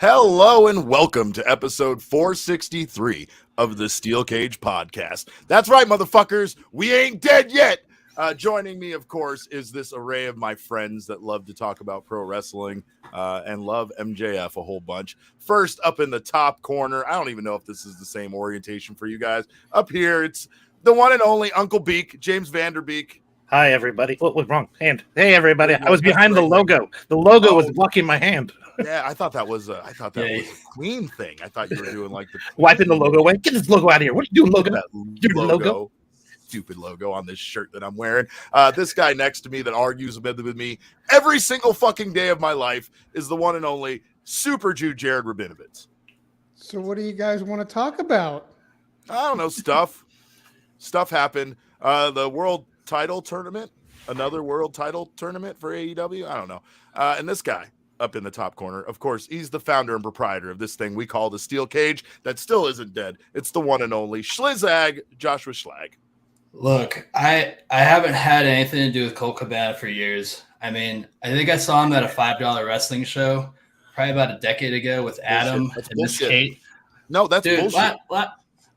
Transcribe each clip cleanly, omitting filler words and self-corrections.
Hello and welcome to episode 463 of the Steel Cage Podcast. That's right, motherfuckers. We ain't dead yet. Joining me, of course, is this array of my friends that love to talk about pro wrestling and love MJF a whole bunch. First, up in the top corner, I don't even know if this is the same orientation for you guys. Up here, it's the one and only Uncle Beek, James Vanderbeek. Hi, everybody. What was wrong? Hand. Hey, everybody. I was behind the logo. The logo was blocking my hand. Yeah, I thought that was a Queen thing. I thought you were doing like the wiping the logo away. Get this logo out of here. What are you doing, logo? That logo. Stupid logo on this shirt that I'm wearing. This guy next to me that argues with me every single fucking day of my life is the one and only Super Jew Jared Rabinovitz. So what do you guys want to talk about? I don't know, stuff. Stuff happened. The world title tournament, another world title tournament for AEW. I don't know. And this guy up in the top corner, of course, he's the founder and proprietor of this thing we call the Steel Cage that still isn't dead. It's the one and only Schlag, Joshua Schlag. Look, I haven't had anything to do with Colt Cabana for years. I mean, I think I saw him at a $5 wrestling show probably about a decade ago with Adam and Miss Kate. No, that's bullshit.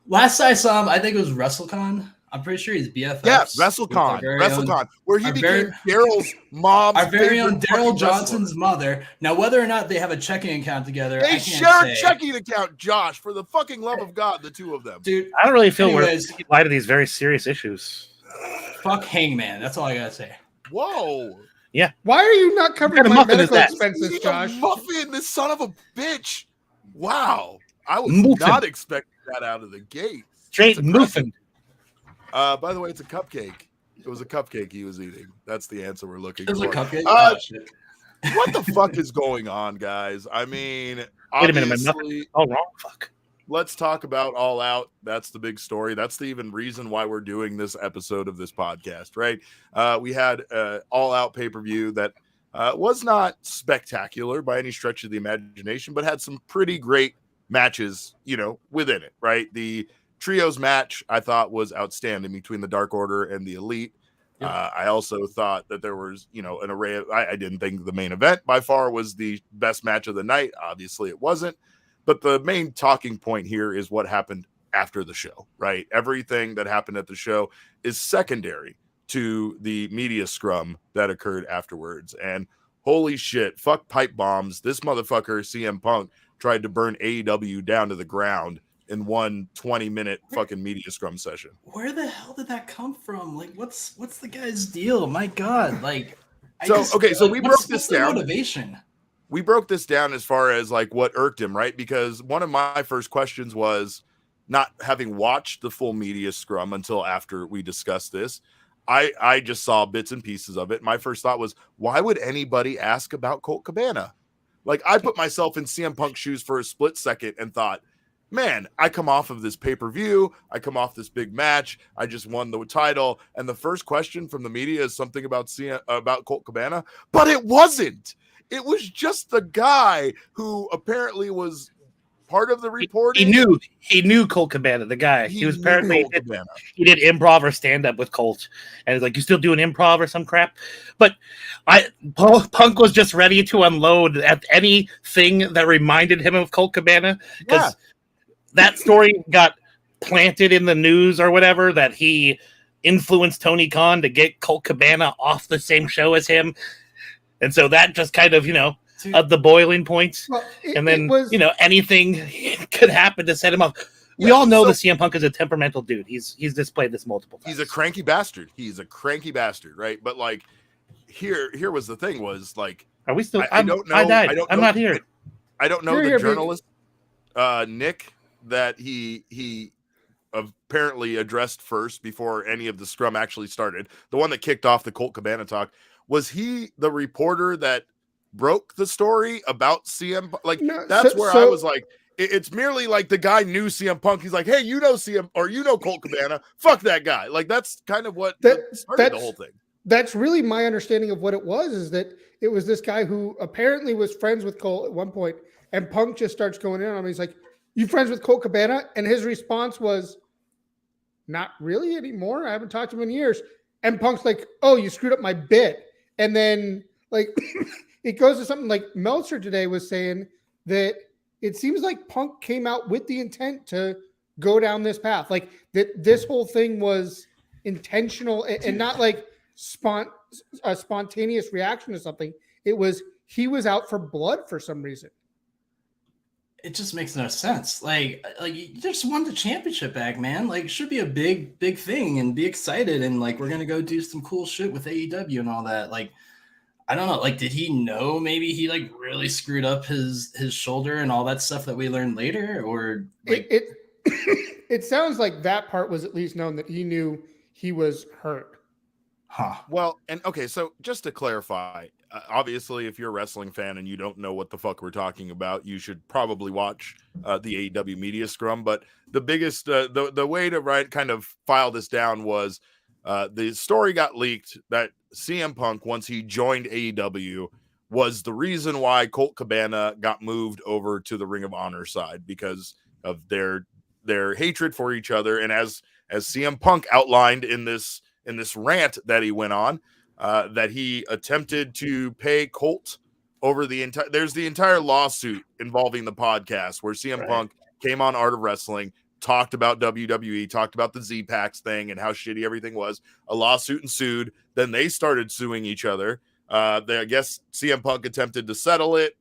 Last I saw him, I think it was WrestleCon. I'm pretty sure he's BFFs. Yeah, WrestleCon, where he became Daryl's mom's. Our very own Daryl Johnson's mother. Now, whether or not they have a checking account together, they share a checking account, Josh. For the fucking love of God, the two of them, dude. I don't really feel we're in light of these very serious issues. Fuck Hangman. That's all I gotta say. Whoa. Yeah. Why are you not covering my medical expenses, Josh? Muffin, this son of a bitch. Wow, I was not expecting that out of the gate. Straight muffin. By the way, it's a cupcake. It was a cupcake he was eating. That's the answer we're looking for. It was a cupcake? What the fuck is going on, guys? I mean, wait a minute, my nothing all wrong. Fuck. Let's talk about All Out. That's the big story. That's the even reason why we're doing this episode of this podcast, right? We had All Out pay-per-view that was not spectacular by any stretch of the imagination, but had some pretty great matches, within it, right? The Trios match I thought was outstanding between the Dark Order and the Elite. Yep. I also thought that there was, an array of, I didn't think the main event by far was the best match of the night. Obviously it wasn't, but the main talking point here is what happened after the show, right? Everything that happened at the show is secondary to the media scrum that occurred afterwards. And holy shit, fuck pipe bombs. This motherfucker, CM Punk, tried to burn AEW down to the ground in one 20-minute fucking media scrum session. Where the hell did that come from? Like, what's the guy's deal? My God, like. So we broke this down. Motivation. We broke this down as far as like what irked him, right? Because one of my first questions was, not having watched the full media scrum until after we discussed this, I just saw bits and pieces of it. My first thought was, why would anybody ask about Colt Cabana? Like, I put myself in CM Punk's shoes for a split second and thought, man, I come off of this pay-per-view. I come off this big match. I just won the title. And the first question from the media is something about Colt Cabana. But it wasn't. It was just the guy who apparently was part of the reporting. He knew Colt Cabana, the guy. He was apparently he did improv or stand-up with Colt. And it's like, you still doing improv or some crap? But Punk was just ready to unload at anything that reminded him of Colt Cabana. Because that story got planted in the news or whatever, that he influenced Tony Khan to get Colt Cabana off the same show as him. And so that just kind of, of the boiling point. Well, anything could happen to set him up. We all know that CM Punk is a temperamental dude. He's displayed this multiple times. He's a cranky bastard. Right? But like here was the thing was like, are we still? I don't know. I died. I'm not here. I don't know the journalist Nick that he apparently addressed first before any of the scrum actually started. The one that kicked off the Colt Cabana talk. Was he the reporter that broke the story about CM? Like, that's where I was like, it's merely like the guy knew CM Punk. He's like, hey, CM or Colt Cabana. Fuck that guy. Like, that's kind of what started the whole thing. That's really my understanding of what it was, is that it was this guy who apparently was friends with Colt at one point, and Punk just starts going in on him. He's like, you friends with Colt Cabana? And his response was, not really anymore. I haven't talked to him in years. And Punk's like, oh, you screwed up my bit. And then, like, it goes to something like Meltzer today was saying that it seems like Punk came out with the intent to go down this path. Like that, this whole thing was intentional and not like a spontaneous reaction to something. It was he was out for blood for some reason. It just makes no sense. Like you just won the championship back, man. Like, it should be a big thing and be excited. And like, we're gonna go do some cool shit with AEW and all that. Like, I don't know. Like, did he know maybe he like really screwed up his shoulder and all that stuff that we learned later? Or like it sounds like that part was at least known, that he knew he was hurt. Huh. Well, and okay, so just to clarify, obviously, if you're a wrestling fan and you don't know what the fuck we're talking about, you should probably watch the AEW media scrum. But the biggest, the way to kind of file this down was the story got leaked that CM Punk, once he joined AEW, was the reason why Colt Cabana got moved over to the Ring of Honor side because of their hatred for each other. And as CM Punk outlined in this rant that he went on, that he attempted to pay Colt over the entire. There's the entire lawsuit involving the podcast where CM Punk came on Art of Wrestling, talked about WWE, talked about the Z-Packs thing and how shitty everything was. A lawsuit ensued. Then they started suing each other. I guess CM Punk attempted to settle it.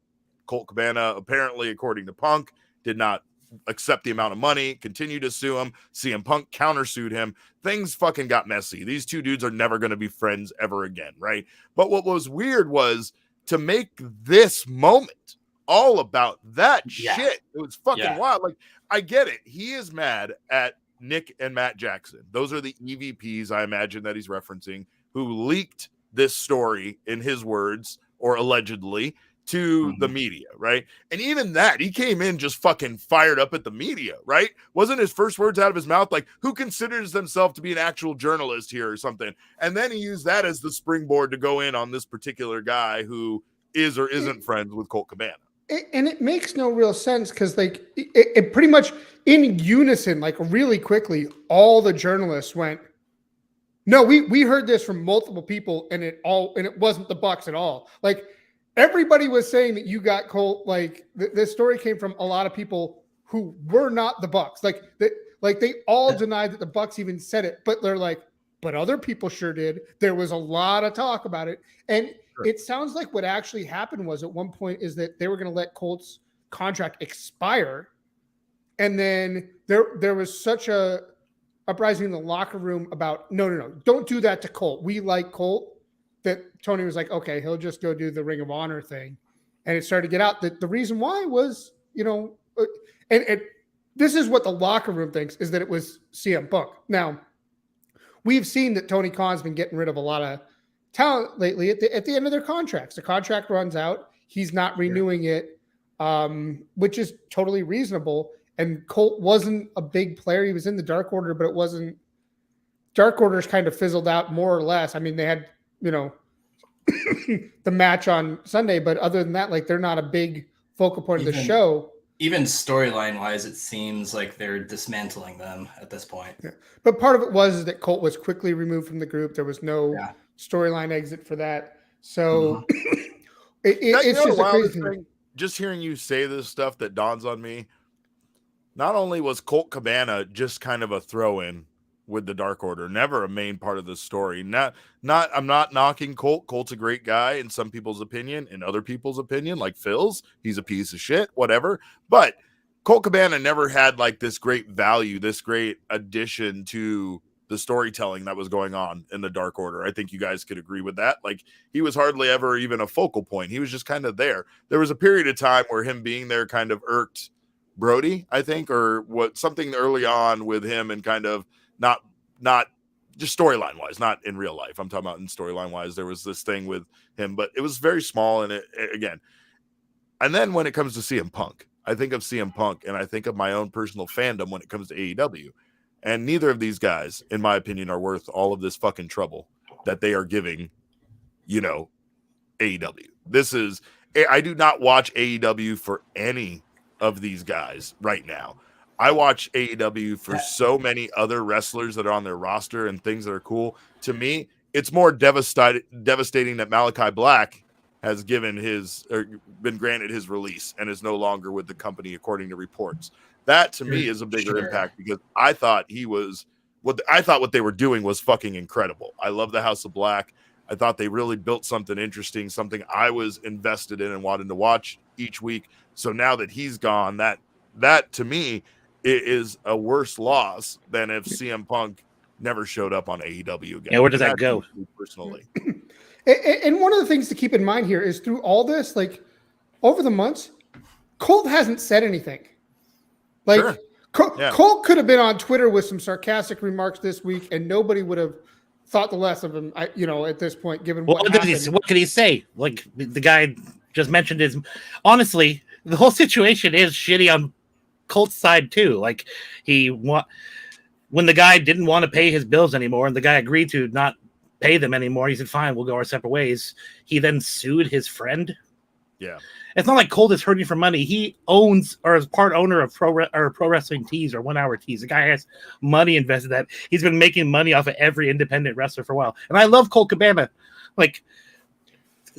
Colt Cabana, apparently, according to Punk, did not accept the amount of money, continued to sue him. CM Punk countersued him. Things fucking got messy. These two dudes are never going to be friends ever again, right? But what was weird was to make this moment all about that shit. It was fucking wild. Like, I get it. He is mad at Nick and Matt Jackson. Those are the EVPs, I imagine, that he's referencing, who leaked this story, in his words, or allegedly, to the media, right? And even that, he came in just fucking fired up at the media, right? Wasn't his first words out of his mouth like, who considers themselves to be an actual journalist here or something? And then he used that as the springboard to go in on this particular guy who is or isn't friends with Colt Cabana. And it makes no real sense because like it pretty much in unison, like really quickly, all the journalists went, no, we heard this from multiple people and it wasn't the Bucks at all. Like, everybody was saying that you got Colt. Like this story came from a lot of people who were not the Bucks. Like they all denied that the Bucks even said it, but they're like, but other people sure did. There was a lot of talk about it. And it sounds like what actually happened was at one point is that they were going to let Colt's contract expire. And then there was such a uprising in the locker room about, no, don't do that to Colt. We like Colt. That Tony was like, okay, he'll just go do the Ring of Honor thing. And it started to get out that the reason why was, and this is what the locker room thinks, is that it was CM Punk. Now, we've seen that Tony Khan's been getting rid of a lot of talent lately at the end of their contracts. The contract runs out. He's not renewing it, which is totally reasonable. And Colt wasn't a big player. He was in the Dark Order, but it wasn't. Dark Order's kind of fizzled out more or less. I mean, they had, the match on Sunday, but other than that, like, they're not a big focal point of the show. Even storyline wise, it seems like they're dismantling them at this point. Yeah. But part of it was that Colt was quickly removed from the group. There was no storyline exit for that. So it's just a crazy thing. Just hearing you say this stuff that dawns on me. Not only was Colt Cabana just kind of a throw-in with the Dark Order, never a main part of the story. I'm not knocking Colt. Colt's a great guy in some people's opinion, in other people's opinion, like Phil's, he's a piece of shit, whatever. But Colt Cabana never had like this great value, this great addition to the storytelling that was going on in the Dark Order. I think you guys could agree with that. Like, he was hardly ever even a focal point. He was just kind of there. There was a period of time where him being there kind of irked Brody, I think, or what, something early on with him, and kind of not just storyline wise, not in real life. I'm talking about in storyline wise. There was this thing with him, but it was very small. And again, and then when it comes to CM Punk, I think of CM Punk and I think of my own personal fandom when it comes to AEW. And neither of these guys, in my opinion, are worth all of this fucking trouble that they are giving, AEW. I do not watch AEW for any of these guys right now. I watch AEW for so many other wrestlers that are on their roster and things that are cool. To me, it's more devastating that Malachi Black has been granted his release and is no longer with the company, according to reports. That to me is a bigger impact, because I thought what they were doing was fucking incredible. I love the House of Black. I thought they really built something interesting, something I was invested in and wanted to watch each week. So now that he's gone, that to me is a worse loss than if CM Punk never showed up on AEW again. Yeah, where does that go? Personally. And one of the things to keep in mind here is through all this, like over the months, Colt hasn't said anything. Like Sure. Colt could have been on Twitter with some sarcastic remarks this week, and nobody would have thought the less of him. At this point, given what happened. What could he say? Like the guy just mentioned his. Honestly, the whole situation is shitty on Colt's side too. Like when the guy didn't want to pay his bills anymore, and the guy agreed to not pay them anymore, he said, "Fine, we'll go our separate ways." He then sued his friend. Yeah. It's not like Colt is hurting for money. He owns or is part owner of Pro Wrestling Tees or 1 Hour Tees. The guy has money invested in that. He's been making money off of every independent wrestler for a while. And I love Colt Cabana. Like,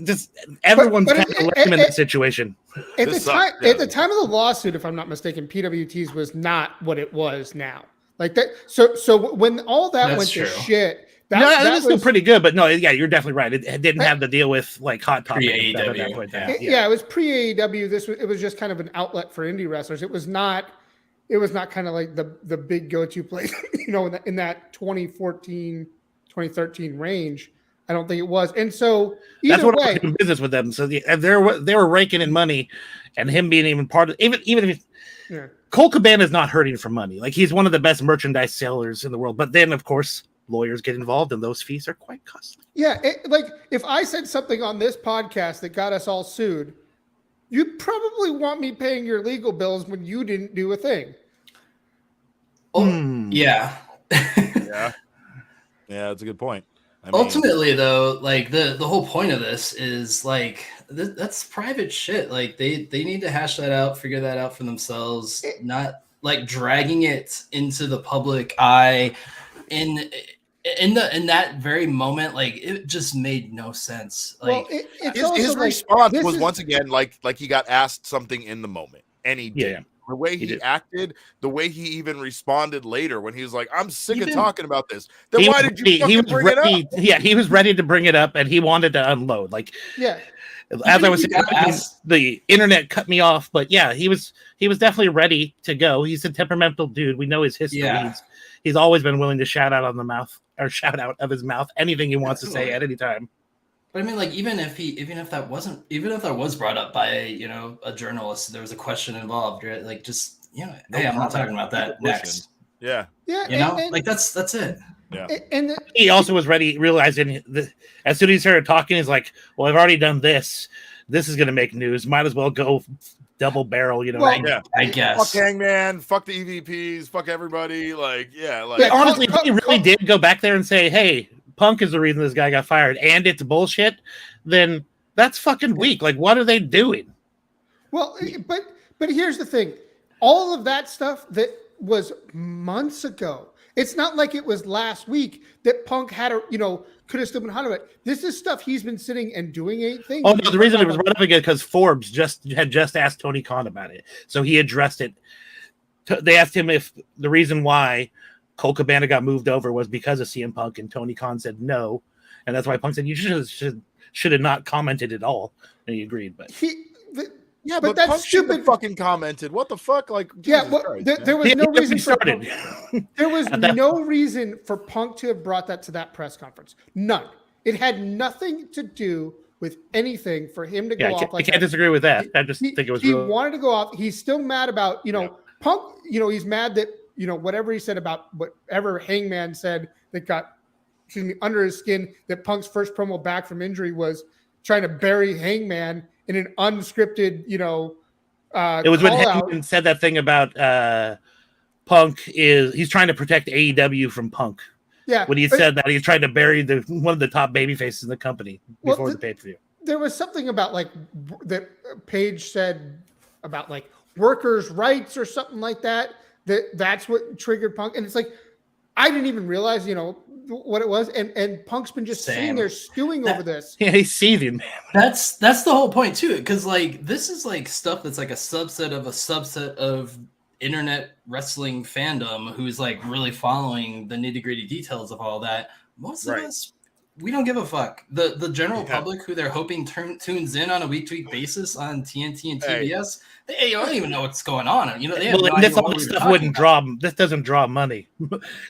just everyone's kind of left him in that situation. At the time of the lawsuit, if I'm not mistaken, PWTs was not what it was now. Like that. So when all that went to shit. That was still pretty good, but no, yeah, you're definitely right. It didn't have to deal with like Hot Topic at that point. It was pre AEW. It was just kind of an outlet for indie wrestlers. It was not kind of like the big go-to place, in that 2014, 2013 range. I don't think it was. And so that's what I was doing business with them. So they were raking in money, and him being even part of even if Colt Cabana is not hurting for money. Like he's one of the best merchandise sellers in the world. But then of course lawyers get involved, and those fees are quite costly. Yeah, like if I said something on this podcast that got us all sued, you'd probably want me paying your legal bills when you didn't do a thing. Oh, yeah. Yeah, that's a good point. Ultimately, though, like the whole point of this is like that's private shit. Like they need to hash that out, figure that out for themselves, not like dragging it into the public eye. In that very moment, like it just made no sense. Like his response was once again like he got asked something in the moment, and he did. The way he acted, the way he even responded later when he was like, "I'm sick of talking about this." Then why did you fucking bring it up? Yeah, he was ready to bring it up, and he wanted to unload. Like, as I was saying, the internet cut me off, but yeah, he was definitely ready to go. He's a temperamental dude. We know his history. Yeah. He's always been willing to shout out of his mouth anything he wants to say at any time. But I mean, like even if that was brought up by a journalist, there was a question involved, right? Like just hey, I'm not talking about that next. Yeah. Like that's it. Yeah. And he also was ready, realizing that as soon as he started talking, he's like, "Well, I've already done this. This is going to make news. Might as well go double barrel." I guess. Fuck Hangman. Fuck the EVPs. Fuck everybody. Honestly, if he really did go back there and say, "Hey, Punk is the reason this guy got fired, and it's bullshit," then that's fucking weak. Like, what are they doing? Well, but here's the thing: all of that stuff that was months ago. It's not like it was last week that Punk had could have still been hot of it. This is stuff he's been sitting and doing 8 things. Oh no, the reason it was brought up again because Forbes had asked Tony Khan about it, so he addressed it. They asked him if the reason why Colt Cabana got moved over was because of CM Punk, and Tony Khan said no, and that's why Punk said you should have not commented at all, and he agreed. But but that's Punk stupid. Fucking commented. What the fuck? Like, there was no reason for Punk. There was no reason for Punk to have brought that to that press conference. None. It had nothing to do with anything for him to go off like that. I can't disagree with that. I just think it was. He wanted to go off. He's still mad about Punk. He's mad that whatever he said about whatever Hangman said that got under his skin. That Punk's first promo back from injury was trying to bury Hangman in an unscripted, it was when Hangman said that thing about Punk he's trying to protect AEW from Punk. Yeah. When he said that, he's trying to bury one of the top baby faces in the company before the pay-per-view. There was something about that Paige said about workers' rights or something like that. That's what triggered Punk. And it's like, I didn't even realize, what it was, and Punk's been just sitting there stewing over this. Yeah, he's seething, man. That's the whole point too, because like this is like stuff that's like a subset of internet wrestling fandom who's like really following the nitty-gritty details of all that. Most of us, we don't give a fuck. The general public who they're hoping tunes in on a week-to-week basis on TNT and TBS, they don't even know what's going on. You know, they have no idea what stuff wouldn't draw. This doesn't draw money.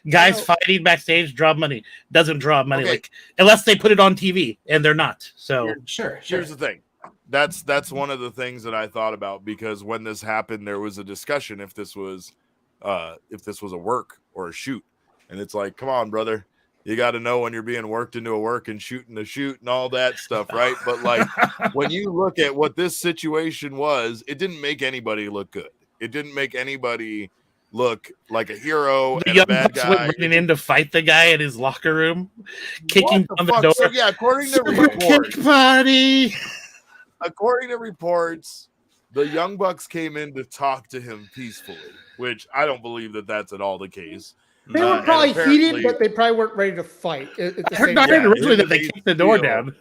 Guys fighting backstage draw money. Doesn't draw money, like unless they put it on TV, and they're not. So sure. Here's the thing. That's one of the things that I thought about, because when this happened, there was a discussion if this was a work or a shoot, and it's like, come on, brother. You got to know when you're being worked into a work and shooting a shoot and all that stuff, right? But like when you look at what this situation was, it didn't make anybody look good. It didn't make anybody look like a hero and a bad guy. Running in to fight the guy in his locker room, kicking on the door. So, yeah, according to reports, according to reports, the Young Bucks came in to talk to him peacefully, which I don't believe that that's at all the case. They were probably heated, but they probably weren't ready to fight. I heard not originally that they kicked the door down.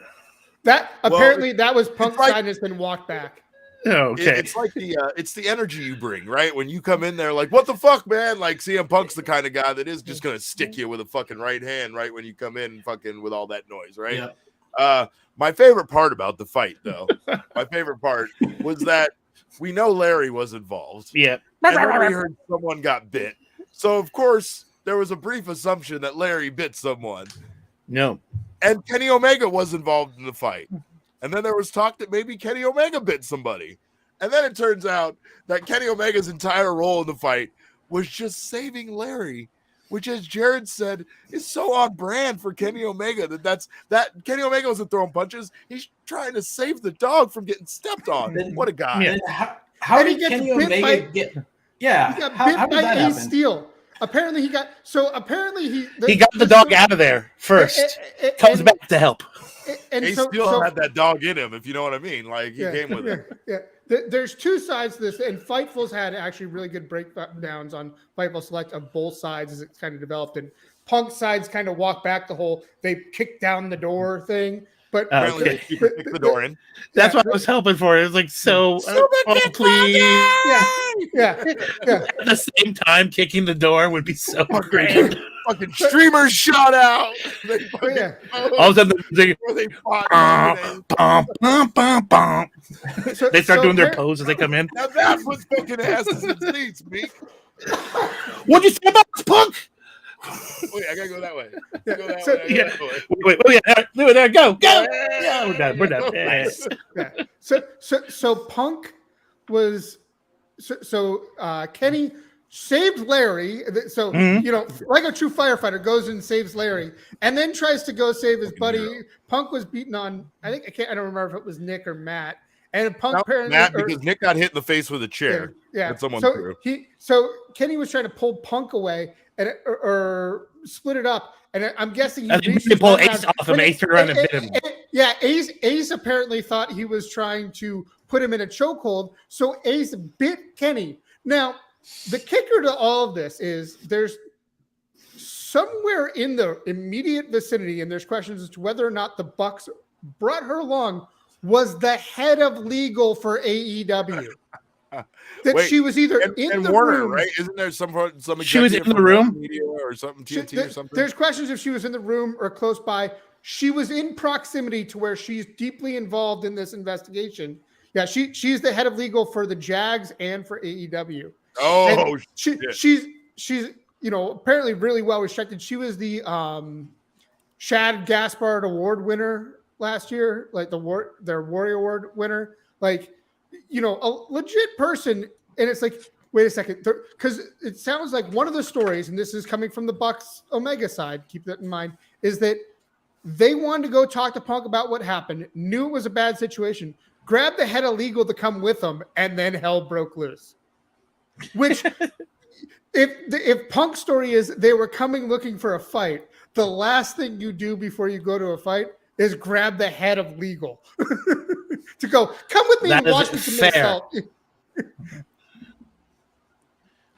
That apparently that was Punk's side and has been walked back. Okay, it's like it's the energy you bring, right? When you come in there, like, what the fuck, man? Like, CM Punk's the kind of guy that is just gonna stick you with a fucking right hand, right? When you come in, fucking with all that noise, right? Yeah. My favorite part about the fight, though, was that we know Larry was involved. Yeah, and then we heard someone got bit, so of course there was a brief assumption that Larry bit someone. No. And Kenny Omega was involved in the fight. And then there was talk that maybe Kenny Omega bit somebody. And then it turns out that Kenny Omega's entire role in the fight was just saving Larry, which, as Jared said, is so on brand for Kenny Omega that Kenny Omega wasn't throwing punches. He's trying to save the dog from getting stepped on. What a guy. Yeah. How did Kenny Omega get... Yeah. He got bit by Ace Steel. Apparently he got he got the dog out of there first. Comes back to help. And he still had that dog in him, if you know what I mean. Like he came with him. Yeah. There's two sides to this, and Fightful's had actually really good breakdowns on Fightful Select of both sides as it's kind of developed. And Punk's sides kind of walk back the whole they kick down the door thing. But apparently they kick the door in. That's what I was hoping for. It was like please. Yeah. At the same time, kicking the door would be so great. Fucking streamers shot out. All of a sudden, they start doing their pose as they come in. Now that's what's fucking asses and seats, Meek. What'd you say about this, Punk? Wait, I gotta go that way. Wait, go. Yeah, we're done. Yeah. So Punk was Kenny saved Larry. So like a true firefighter, goes and saves Larry, and then tries to go save his buddy. Punk was beaten on. I don't remember if it was Nick or Matt. And Punk apparently because Nick got hit in the face with a chair. Yeah. That someone threw. So Kenny was trying to pull Punk away and or split it up. And I'm guessing they pull Ace off him. Ace turned around and bit him. Yeah, Ace apparently thought he was trying to put him in a chokehold. So Ace bit Kenny. Now, the kicker to all of this is there's somewhere in the immediate vicinity, and there's questions as to whether or not the Bucks brought her along, was the head of legal for AEW. She was either in the room, right? Isn't there some she was in the room media or something? TNT or something. There's questions if she was in the room or close by. She was in proximity to where she's deeply involved in this investigation. Yeah, she's the head of legal for the Jags and for AEW. Oh, she's apparently really well respected. She was the Shad Gaspard Award winner last year, like their Warrior Award winner, like a legit person. And it's like, wait a second, because it sounds like one of the stories, and this is coming from the Bucks Omega side, keep that in mind, is that they wanted to go talk to Punk about what happened, knew it was a bad situation, grabbed the head of legal to come with them, and then hell broke loose. Which, if Punk's story is they were coming looking for a fight, the last thing you do before you go to a fight is grab the head of legal to go, come with me and watch me commit assault.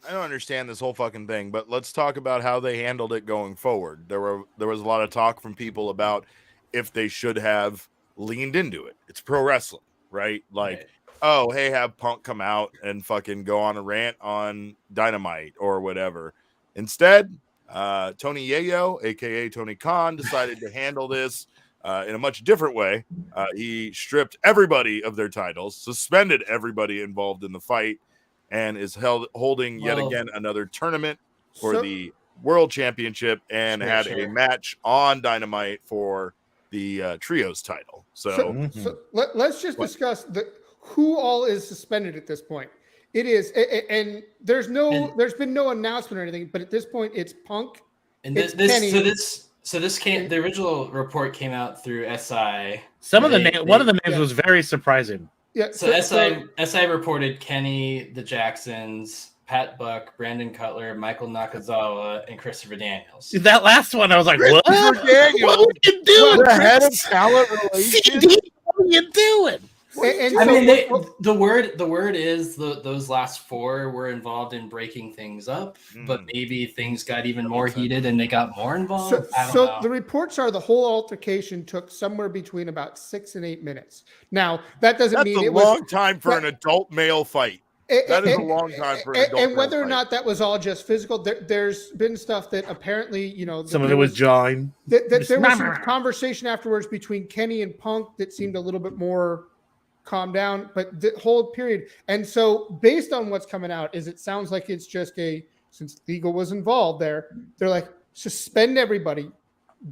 I don't understand this whole fucking thing, but let's talk about how they handled it going forward. There was a lot of talk from people about if they should have leaned into it. It's pro wrestling, right? Like, Right. oh, hey, have Punk come out and fucking go on a rant on Dynamite or whatever. Instead, Tony Yayo, aka Tony Khan, decided to handle this in a much different way. He stripped everybody of their titles, suspended everybody involved in the fight, and is holding yet again another tournament for the World Championship, and had a match on Dynamite for the Trios title. So let's just discuss who all is suspended at this point. It is, and there's been no announcement or anything, but at this point, it's Punk. And the original report came out through SI. One of the names was very surprising. Yeah. So SI reported Kenny, the Jacksons, Pat Buck, Brandon Cutler, Michael Nakazawa, and Christopher Daniels. That last one, I was like, "What? Daniels, what are you doing? The head of talent relations? What are you doing?" The word is those last four were involved in breaking things up, but maybe things got even more heated and they got more involved. So the reports are the whole altercation took somewhere between about 6 and 8 minutes. Now that doesn't mean it was a long time for an adult male fight. That is a long time for an adult and whether or not that was all just physical, there's been stuff that apparently, some of it was jawing. There was some conversation afterwards between Kenny and Punk that seemed a little bit more calm down, but the whole period. And so based on what's coming out is it sounds like it's just since legal was involved there, they're like, suspend everybody,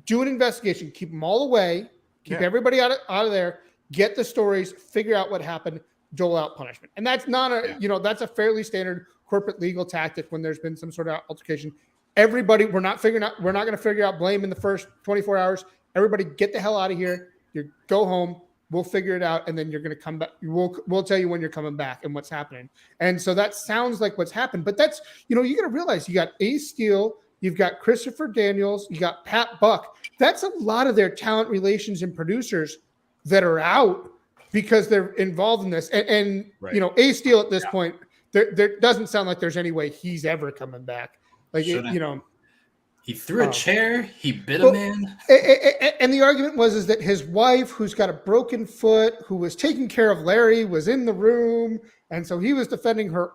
do an investigation, keep them all away, keep everybody out of there, get the stories, figure out what happened, dole out punishment. And that's not that's a fairly standard corporate legal tactic when there's been some sort of altercation. Everybody, we're not going to figure out blame in the first 24 hours. Everybody get the hell out of here. You go home. We'll figure it out, and then you're going to come back. We'll tell you when you're coming back and what's happening. And so that sounds like what's happened. But that's, you got to realize you got Ace Steel, you've got Christopher Daniels, you got Pat Buck. That's a lot of their talent relations and producers that are out because they're involved in this. And Ace Steel at this point, there doesn't sound like there's any way he's ever coming back. Like, he threw a chair. He bit a man. And the argument was that his wife, who's got a broken foot, who was taking care of Larry, was in the room, and so he was defending her.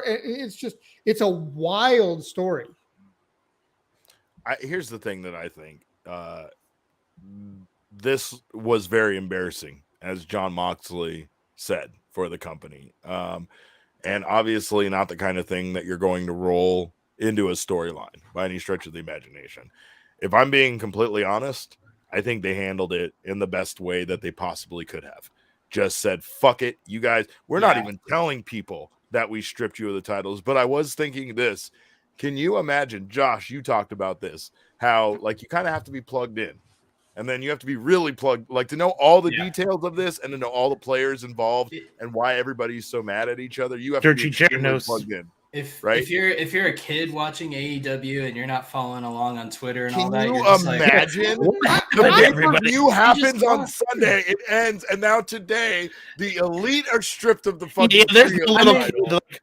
It's a wild story. Here's the thing that I think. This was very embarrassing, as John Moxley said, for the company, and obviously not the kind of thing that you're going to roll into a storyline by any stretch of the imagination. If I'm being completely honest, I think they handled it in the best way that they possibly could have. Just said, fuck it, you guys, we're not even telling people that we stripped you of the titles. But I was thinking this, can you imagine, Josh, you talked about this, how like you kind of have to be plugged in, and then you have to be really plugged, like to know all the details of this and to know all the players involved and why everybody's so mad at each other. You have to be plugged in. If you're a kid watching AEW and you're not following along on Twitter and all that, can you imagine? The pay-per-view happens on Sunday, it ends, and now today the Elite are stripped of the fucking.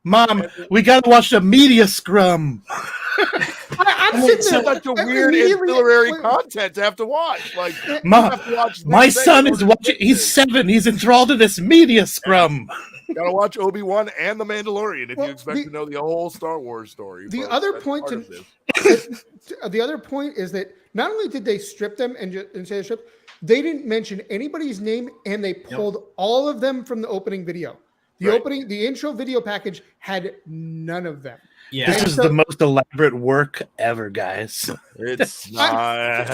Mom, we gotta watch the media scrum. I'm sitting there such a weird ancillary content to have to watch. Like, Mom, my son is watching. He's 7. He's enthralled in this media scrum. Gotta watch Obi-Wan and The Mandalorian if you expect to know the whole Star Wars story. The other point is that not only did they strip them and say strip, they didn't mention anybody's name, and they pulled all of them from the opening video. The intro video package had none of them. Yeah, this is the most elaborate work ever, guys. It's not.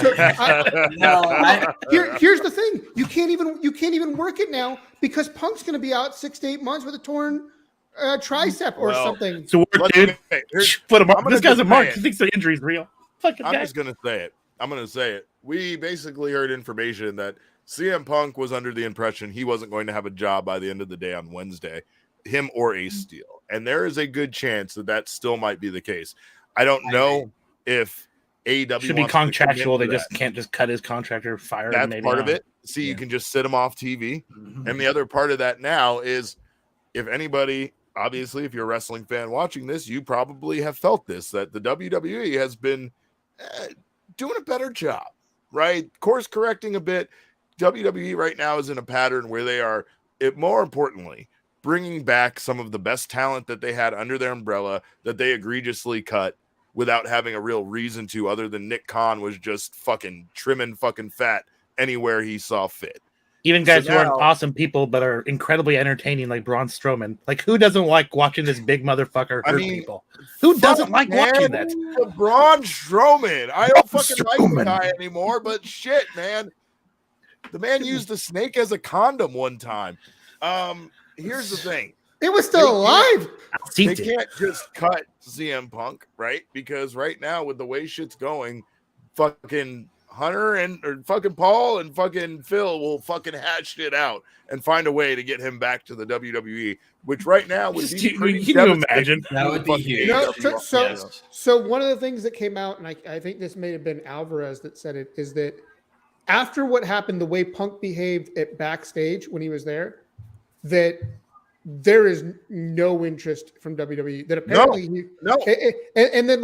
Here's the thing: you can't even work it now because Punk's going to be out 6 to 8 months with a torn tricep or something. So dude, put him up. This guy's a mark. He thinks the injury's real. I'm just going to say it. I'm going to say it. We basically heard information that CM Punk was under the impression he wasn't going to have a job by the end of the day on Wednesday, him or Ace Steel. And there is a good chance that still might be the case. I don't know if AEW should be contractual. They just can't just cut his contract or fire him. That's part of it. See, you can just sit him off TV. Mm-hmm. And the other part of that now is if anybody obviously, if you're a wrestling fan watching this, you probably have felt this, that the WWE has been doing a better job, right? Course correcting a bit. WWE right now is in a pattern where they are, more importantly, bringing back some of the best talent that they had under their umbrella that they egregiously cut without having a real reason to, other than Nick Khan was just fucking trimming fucking fat anywhere he saw fit. Even guys who aren't awesome people but are incredibly entertaining, like Braun Strowman. Like, who doesn't like watching this big motherfucker hurt people? Who doesn't like watching that? Braun Strowman. I don't fucking like the guy anymore, but shit, man. The man used a snake as a condom one time. Here's the thing. It was still alive. They can't just cut CM Punk, right? Because right now, with the way shit's going, fucking Hunter or fucking Paul and fucking Phil will fucking hatch it out and find a way to get him back to the WWE, which right now would be pretty Can you imagine? That would be huge. So one of the things that came out, and I think this may have been Alvarez that said it, is that after what happened, the way Punk behaved at backstage when he was there, that there is no interest from WWE. That apparently no. And then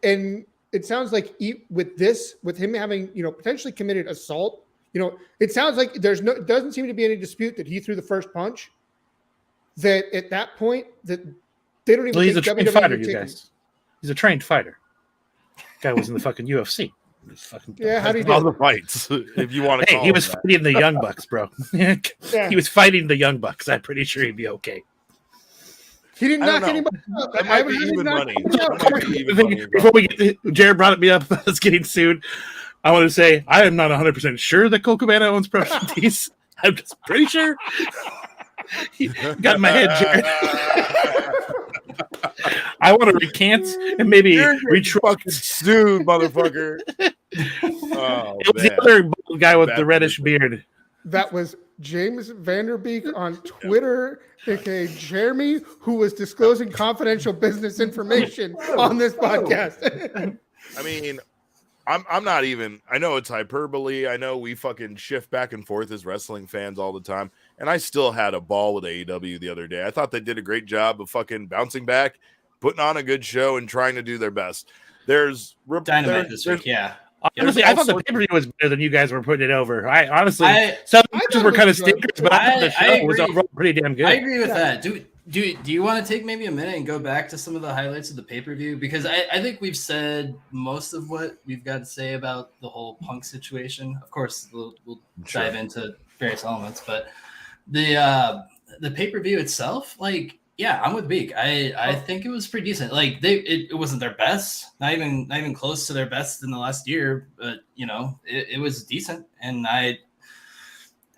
and it sounds like with him having, potentially committed assault, it sounds like doesn't seem to be any dispute that he threw the first punch. That at that point that they don't even. Well, he's a trained fighter, you guys. He's a trained fighter. Guy was in the fucking UFC. How do you do all the fights? If you want to, he was fighting the Young Bucks, bro. He was fighting the Young Bucks. I'm pretty sure he'd be okay. He didn't knock anybody up. That might be even money. Before we get Jared brought me up as getting sued, I want to say I am not 100% sure that Colt Cabana owns properties. I'm just pretty sure. Got in my head, Jared. I want to recant and maybe fucking sued, motherfucker. It was the other guy with the reddish beard. That was James Vanderbeek on Twitter, aka Jeremey, who was disclosing confidential business information on this podcast. I mean, I'm not even. I know it's hyperbole. I know we fucking shift back and forth as wrestling fans all the time, and I still had a ball with AEW the other day. I thought they did a great job of fucking bouncing back, putting on a good show, and trying to do their best. There's Dynamite this week, yeah. Honestly, I thought the pay-per-view was better than you guys were putting it over. Some matches were kind of stinkers, but I thought the show was overall pretty damn good. I agree with that. Do you want to take maybe a minute and go back to some of the highlights of the pay-per-view? Because I think we've said most of what we've got to say about the whole Punk situation. Of course, we'll dive into various elements, but the pay-per-view itself, yeah, I'm with Beek. I think it was pretty decent. It wasn't their best, not even close to their best in the last year, but it was decent. And I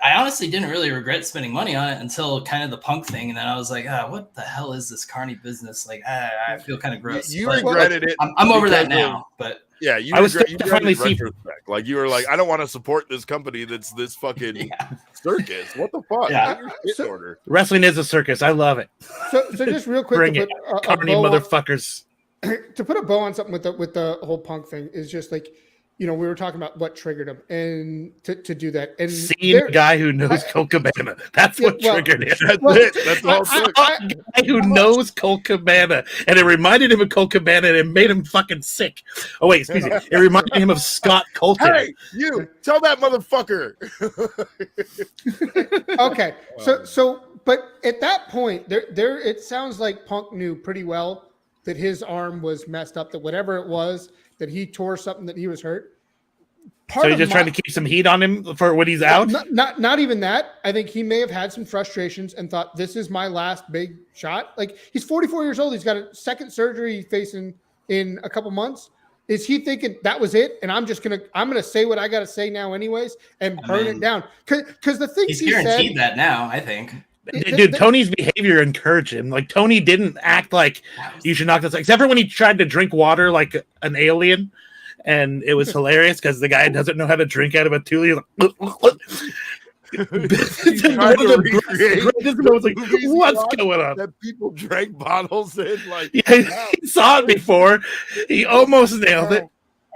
honestly didn't really regret spending money on it until kind of the Punk thing, and then I was like, what the hell is this carny business? I feel kind of gross. You regretted it. I'm over that now, but yeah, you finally see retrospect. Like you were like, I don't want to support this company that's this fucking circus. What the fuck? Yeah. Order. Wrestling is a circus. I love it. So just real quick, bring it, carny motherfuckers. To put a bow on something with the whole Punk thing is just like, we were talking about what triggered him, and to do that, and seeing a guy who knows Colt Cabana, that's what triggered him. That's all. A guy who knows Colt Cabana, and it reminded him of Colt Cabana, and it made him fucking sick. Oh wait, excuse me, it reminded him of Scott Colton. Hey, you tell that motherfucker. Okay, but at that point, there, it sounds like Punk knew pretty well that his arm was messed up, that whatever it was, that he tore something, that he was hurt. So he's just trying to keep some heat on him for when he's out? Not even that. I think he may have had some frustrations and thought, this is my last big shot. Like, he's 44 years old. He's got a second surgery facing in a couple months. Is he thinking that was it? And I'm going to say what I got to say now anyways and burn it down. Because the things he's guaranteed that now, I think. Dude, Tony's behavior encouraged him. Like, Tony didn't act like you should knock this, except for when he tried to drink water like an alien, and it was hilarious because the guy doesn't know how to drink out of a tule. What's going on? That people drank bottles in, he saw it before. He almost nailed it.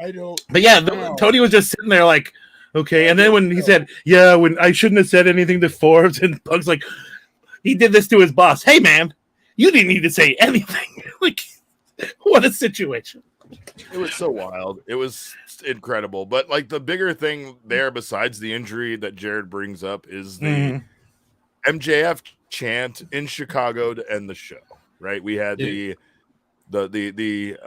I don't. But yeah, Tony was just sitting there like, okay. And then when he said, when I shouldn't have said anything to Forbes, and Punk's like, he did this to his boss. Hey, man, You didn't need to say anything. Like, what a situation. It was so wild. It was incredible. But like the bigger thing there, besides the injury that Jared brings up, is the MJF chant in Chicago to end the show. Right? We had the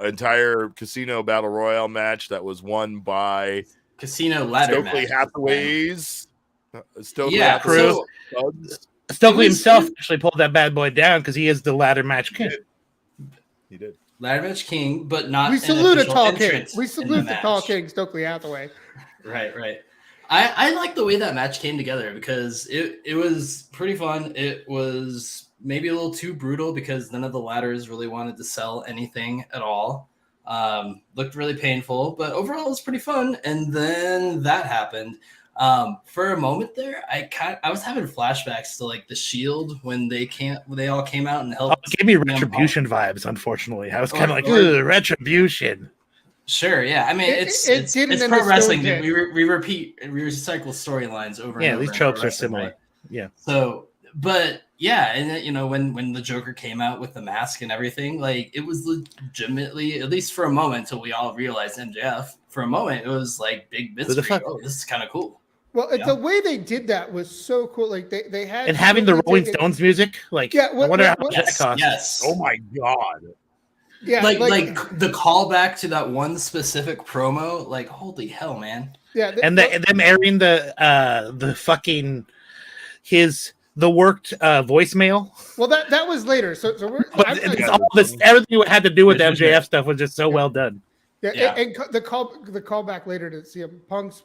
entire Casino Battle Royale match that was won by Casino ladder Stokely match. Hathaways. Stokely himself actually pulled that bad boy down because he is the ladder match king. He did. Ladder match king, but not. We salute a tall king. entrance We in salute the tall match. king, Stokely Hathaway. Right. I like the way that match came together because it was pretty fun. It was maybe a little too brutal because none of the ladders really wanted to sell anything at all. Looked really painful, but overall it was pretty fun. And then that happened. For a moment there, I was having flashbacks to like the Shield when they all came out and helped. It gave me Retribution vibes. Unfortunately, I was kind of like, "Ugh, Retribution." Sure, yeah. I mean, it's pro wrestling. We recycle storylines over. Yeah, and over these in tropes pro are similar. right? Yeah. So, but yeah, and then, when the Joker came out with the mask and everything, like it was legitimately, at least for a moment, until we all realized MJF. For a moment, it was like big business. Oh, this is kind of cool. Well, the way they did that was so cool. Like they had and having the Rolling Stones music, like I wonder how much that cost. Yes. Oh my god. Yeah, like the callback to that one specific promo, like holy hell, man. Yeah, and them airing the fucking the worked voicemail. Well, that was later. So we're. But all this, everything had to do with MJF stuff was just so well done. Yeah. And the callback later to CM Punk's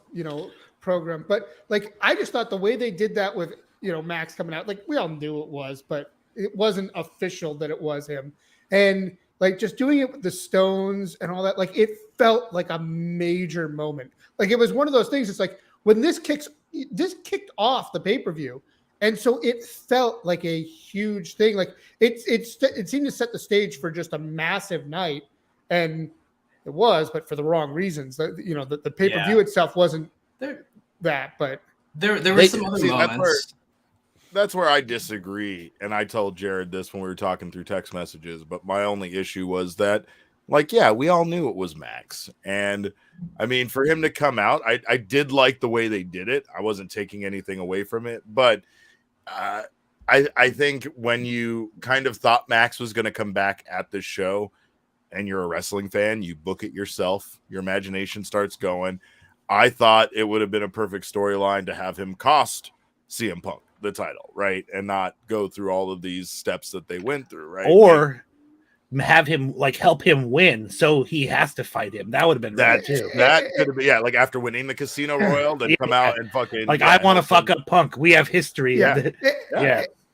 program, but like I just thought the way they did that with Max coming out, like we all knew it was, but it wasn't official that it was him, and like just doing it with the Stones and all that, like it felt like a major moment. Like it was one of those things. It's like when this kicked off the pay-per-view, and so it felt like a huge thing. Like it seemed to set the stage for just a massive night, and it was, but for the wrong reasons. The pay-per-view itself wasn't that, but there were some other moments. That's where I disagree, and I told Jared this when we were talking through text messages, but my only issue was that, like, yeah, we all knew it was Max, and I mean, for him to come out, I did like the way they did it. I wasn't taking anything away from it, but I think when you kind of thought Max was going to come back at this show, and you're a wrestling fan, you book it yourself, your imagination starts going. I thought it would have been a perfect storyline to have him cost CM Punk the title, right? And not go through all of these steps that they went through, right? Or have him help him win, so he has to fight him. That would have been that too. That could have been, like after winning the Casino Royale, then come out and fucking I want to fuck up Punk. We have history. Yeah.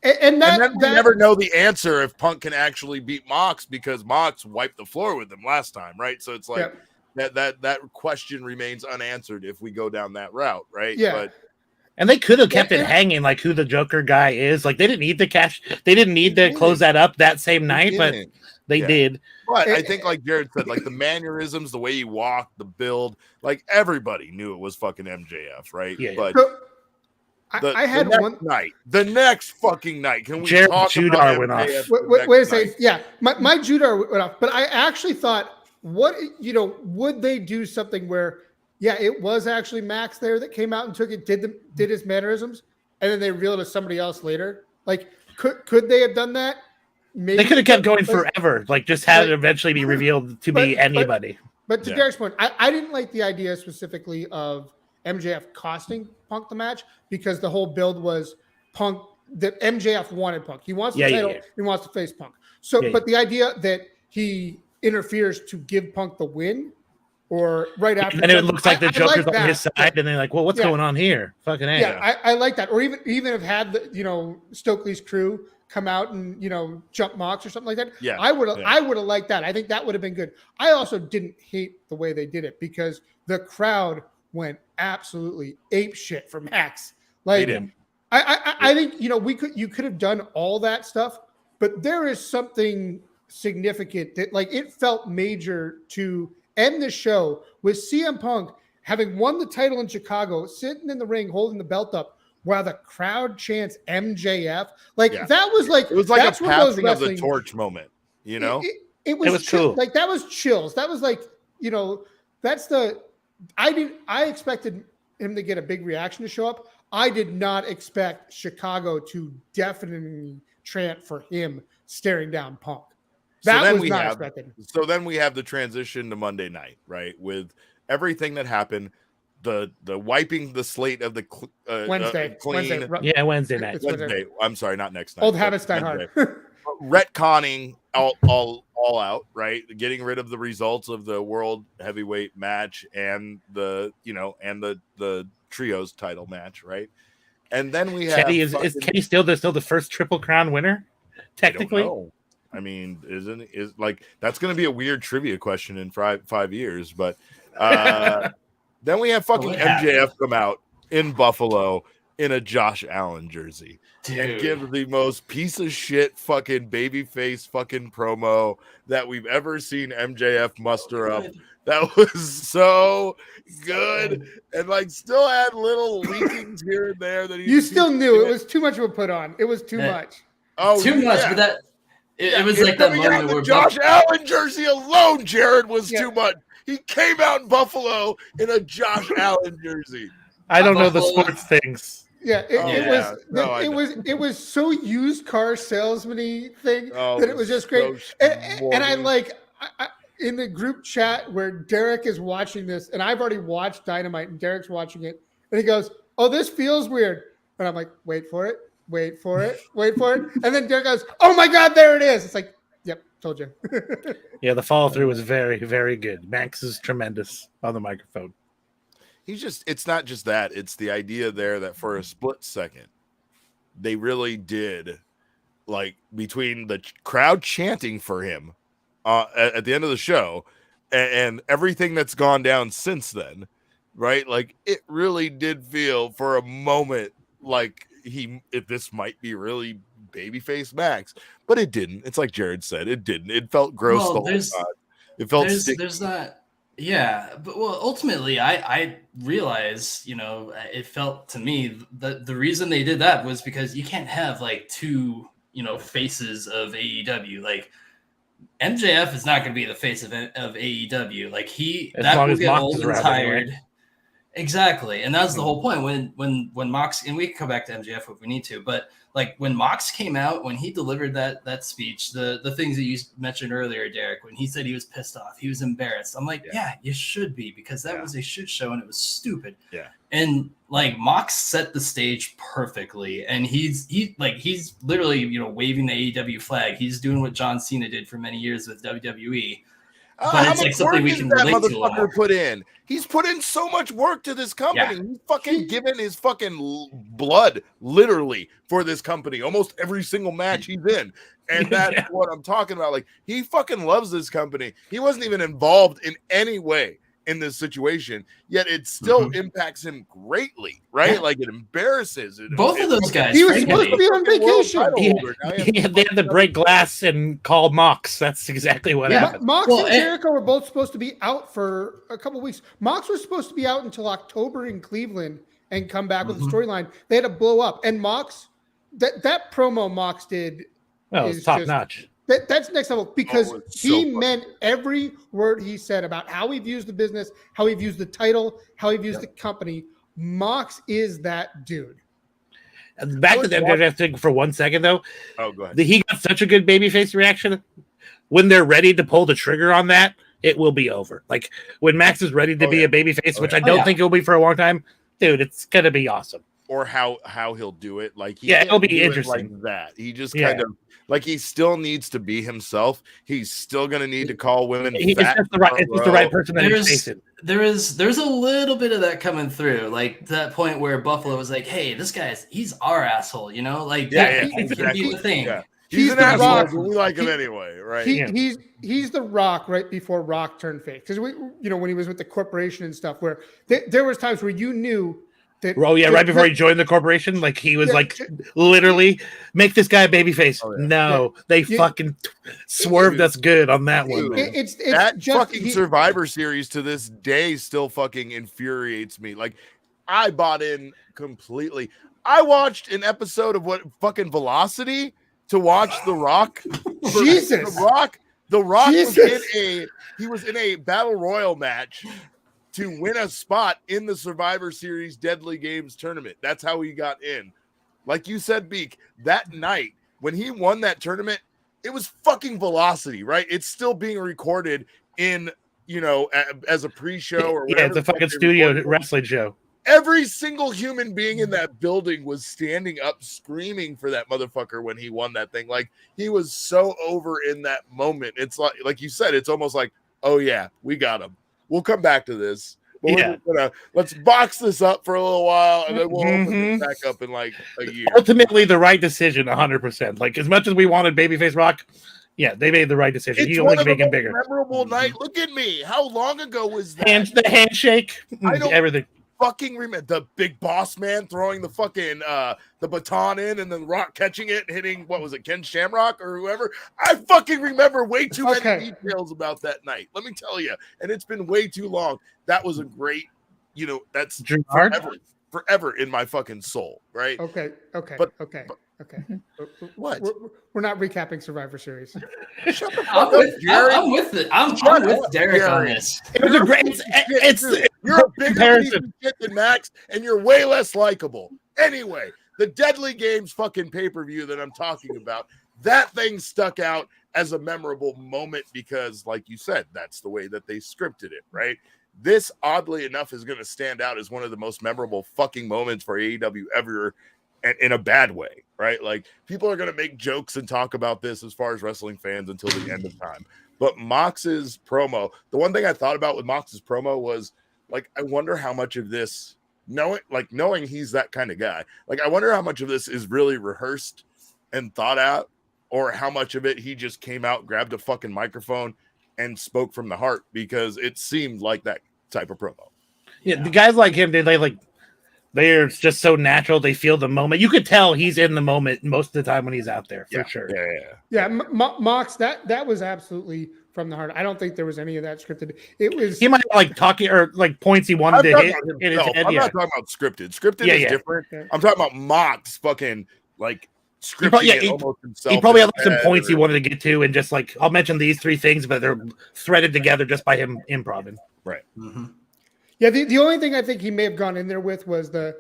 And then we never know the answer if Punk can actually beat Mox because Mox wiped the floor with him last time, right? So it's like that question remains unanswered if we go down that route, right? Yeah. And they could have kept it hanging, like who the Joker guy is. Like they didn't need to close that up that same night, but they did. But I think, like Jared said, like the mannerisms, the way he walked, the build, like everybody knew it was fucking MJF, right? Yeah. But I had the next fucking night. Can we Jared talk Judar about went off? Wait a second. Yeah, my Judar went off, but I actually thought, would they do something where? Yeah, it was actually Max there that came out and took it, did his mannerisms, and then they revealed it to somebody else later. Like, could they have done that? Maybe they could have kept going forever. Like, just have it eventually be revealed to be anybody. But to Derek's point, I didn't like the idea specifically of MJF costing Punk the match because the whole build was Punk. That MJF wanted Punk. He wants the title. He wants to face Punk. So, but the idea that he interferes to give Punk the win. Or right after, and it looks like the Joker's on his side, and they're like, "Well, what's going on here?" Fucking A. Yeah, I like that. Or even have had the Stokely's crew come out and jump Mox or something like that. Yeah, I would have liked that. I think that would have been good. I also didn't hate the way they did it because the crowd went absolutely ape shit for Max. Like, I think you could have done all that stuff, but there is something significant that it felt major to end the show with CM Punk having won the title in Chicago, sitting in the ring, holding the belt up while the crowd chants MJF. Like that was like it was like that's a passing of the wrestling, torch moment. You know, it was cool. Like that was chills. That was like, you know, that's the I expected him to get a big reaction to show up. I did not expect Chicago to definitely chant for him staring down Punk. That was not expected. So then we have the transition to Monday night, right? With everything that happened, the wiping the slate of the Wednesday, clean. Wednesday night. Wednesday. I'm sorry, not next night. Old habits die hard. Retconning all out, right? Getting rid of the results of the world heavyweight match and the trios title match, right? And then we have is Kenny still the first Triple Crown winner? Technically, I mean, is like that's going to be a weird trivia question in 5 years, but then we have fucking MJF come out in Buffalo in a Josh Allen jersey. Dude. And give the most piece of shit fucking babyface fucking promo that we've ever seen MJF muster up. That was so good, and like still had little leakings here and there that you still knew it was too much of a put on. It was too much. Oh, too much, but that it was like that moment where Josh Allen jersey alone, Jared, was too much. He came out in Buffalo in a Josh Allen jersey. I don't know the sports things. Yeah, it was so used car salesman-y thing that it was just great. And I like in the group chat where Derek is watching this, and I've already watched Dynamite, and Derek's watching it, and he goes, "Oh, this feels weird," and I'm like, "Wait for it, wait for it, wait for it," and then Derek goes, "Oh my God, there it is!" It's like, "Yep, told you." Yeah, the follow through was very, very good. Max is tremendous on the microphone. It's not just that, it's the idea there that for a split second, they really did, like, between the crowd chanting for him at the end of the show and everything that's gone down since then, right? Like, it really did feel for a moment like if this might be really babyface Max, but it didn't. It's like Jared said, it didn't. It felt gross the whole time. It felt sticky. There's that. Yeah, but ultimately, I realized, it felt to me that the reason they did that was because you can't have like two, faces of AEW. Like MJF is not going to be the face of AEW. Like that will get old and tired. Anyway. Exactly, and that's the whole point. When Mox, and we can come back to MJF if we need to, but like when Mox came out, when he delivered that speech, the things that you mentioned earlier, Derek, when he said he was pissed off, he was embarrassed. I'm like, yeah you should be, because that was a shit show and it was stupid. Yeah. And like Mox set the stage perfectly, and he's literally waving the AEW flag. He's doing what John Cena did for many years with WWE. But it's like something we can relate to. Put in. He's put in so much work to this company. Yeah. He's fucking given his fucking blood, literally, for this company. Almost every single match he's in. And that's what I'm talking about. Like, he fucking loves this company. He wasn't even involved in any way in this situation, yet it still impacts him greatly, right? Yeah. Like, it embarrasses both of those guys. He was supposed to be on vacation. They had to break glass and call Mox. That's exactly what happened. Mox and Jericho were both supposed to be out for a couple of weeks. Mox was supposed to be out until October in Cleveland and come back with the storyline. They had to blow up. And Mox, that promo Mox did is top notch. That's next level, because he meant every word he said about how he views the business, how he views the title, how he views the company. Mox is that dude. Back to the MJF thing for 1 second, though. Oh, go ahead. He got such a good babyface reaction. When they're ready to pull the trigger on that, it will be over. Like, when Max is ready to be a babyface, which I don't think it will be for a long time, dude, it's going to be awesome. Or how he'll do it. Like, it'll be interesting. Like that. He just kind of, like, he still needs to be himself. He's still going to need to call women fat. It's just the right person that he's facing. There's a little bit of that coming through. Like, that point where Buffalo was like, hey, this he's our asshole, Like, he's going to be the thing. Yeah. He's an asshole, but we like him anyway, right? He's the Rock right before Rock turned face. Because when he was with the corporation and stuff, where there was times where you knew that. Right before he joined the corporation, like he was literally make this guy a babyface. Oh, yeah. No, they fucking swerved us good on that one. It's that fucking Survivor Series to this day still fucking infuriates me. Like, I bought in completely. I watched an episode of what fucking Velocity to watch The Rock. Jesus. The Rock Jesus. was in a battle royal match to win a spot in the Survivor Series Deadly Games tournament. That's how he got in. Like you said, Beek, that night when he won that tournament, it was fucking Velocity, right? It's still being recorded in, as a pre-show or whatever. Yeah, it's a fucking studio wrestling show. Every single human being in that building was standing up screaming for that motherfucker when he won that thing. Like, he was so over in that moment. It's like you said, it's almost like, oh yeah, we got him. We'll come back to this. But let's box this up for a little while and then we'll open it back up in like a year. Ultimately, the right decision, 100%. Like, as much as we wanted Babyface Rock, yeah, they made the right decision. It's you only make him bigger. Memorable night. Look at me. How long ago was that? The handshake, everything. Fucking remember the big boss man throwing the fucking the baton in and then Rock catching it and hitting, what was it, Ken Shamrock or whoever. I fucking remember way too many details about that night, let me tell you, and it's been way too long. That was a great, that's forever in my fucking soul, right? Okay. What? We're not recapping Survivor Series. Shut the fuck up, Jerry. I'm with Derek on this. It was a great. You're a bigger piece of shit than Max, and you're way less likable. Anyway, the Deadly Games fucking pay-per-view that I'm talking about, that thing stuck out as a memorable moment because, like you said, that's the way that they scripted it, right? This, oddly enough, is going to stand out as one of the most memorable fucking moments for AEW ever, and in a bad way, right? Like, people are going to make jokes and talk about this as far as wrestling fans until the end of time. But Mox's promo, the one thing I thought about with Mox's promo was, like, I wonder how much of this, knowing he's that kind of guy, like, I wonder how much of this is really rehearsed and thought out, or how much of it he just came out, grabbed a fucking microphone, and spoke from the heart, because it seemed like that type of promo. Yeah, the guys like him, they're just so natural. They feel the moment. You could tell he's in the moment most of the time when he's out there, for sure. Yeah. Mox, that was absolutely from the heart. I don't think there was any of that scripted. It was. He might like talking or like points he wanted to hit in his head. I'm not talking about scripted. Scripted is different. Yeah. I'm talking about Mox fucking like scripted almost himself. He probably had some points he wanted to get to, and just like, I'll mention these three things, but they're threaded together just by him improvising. Right. Mm-hmm. Yeah, the only thing I think he may have gone in there with was the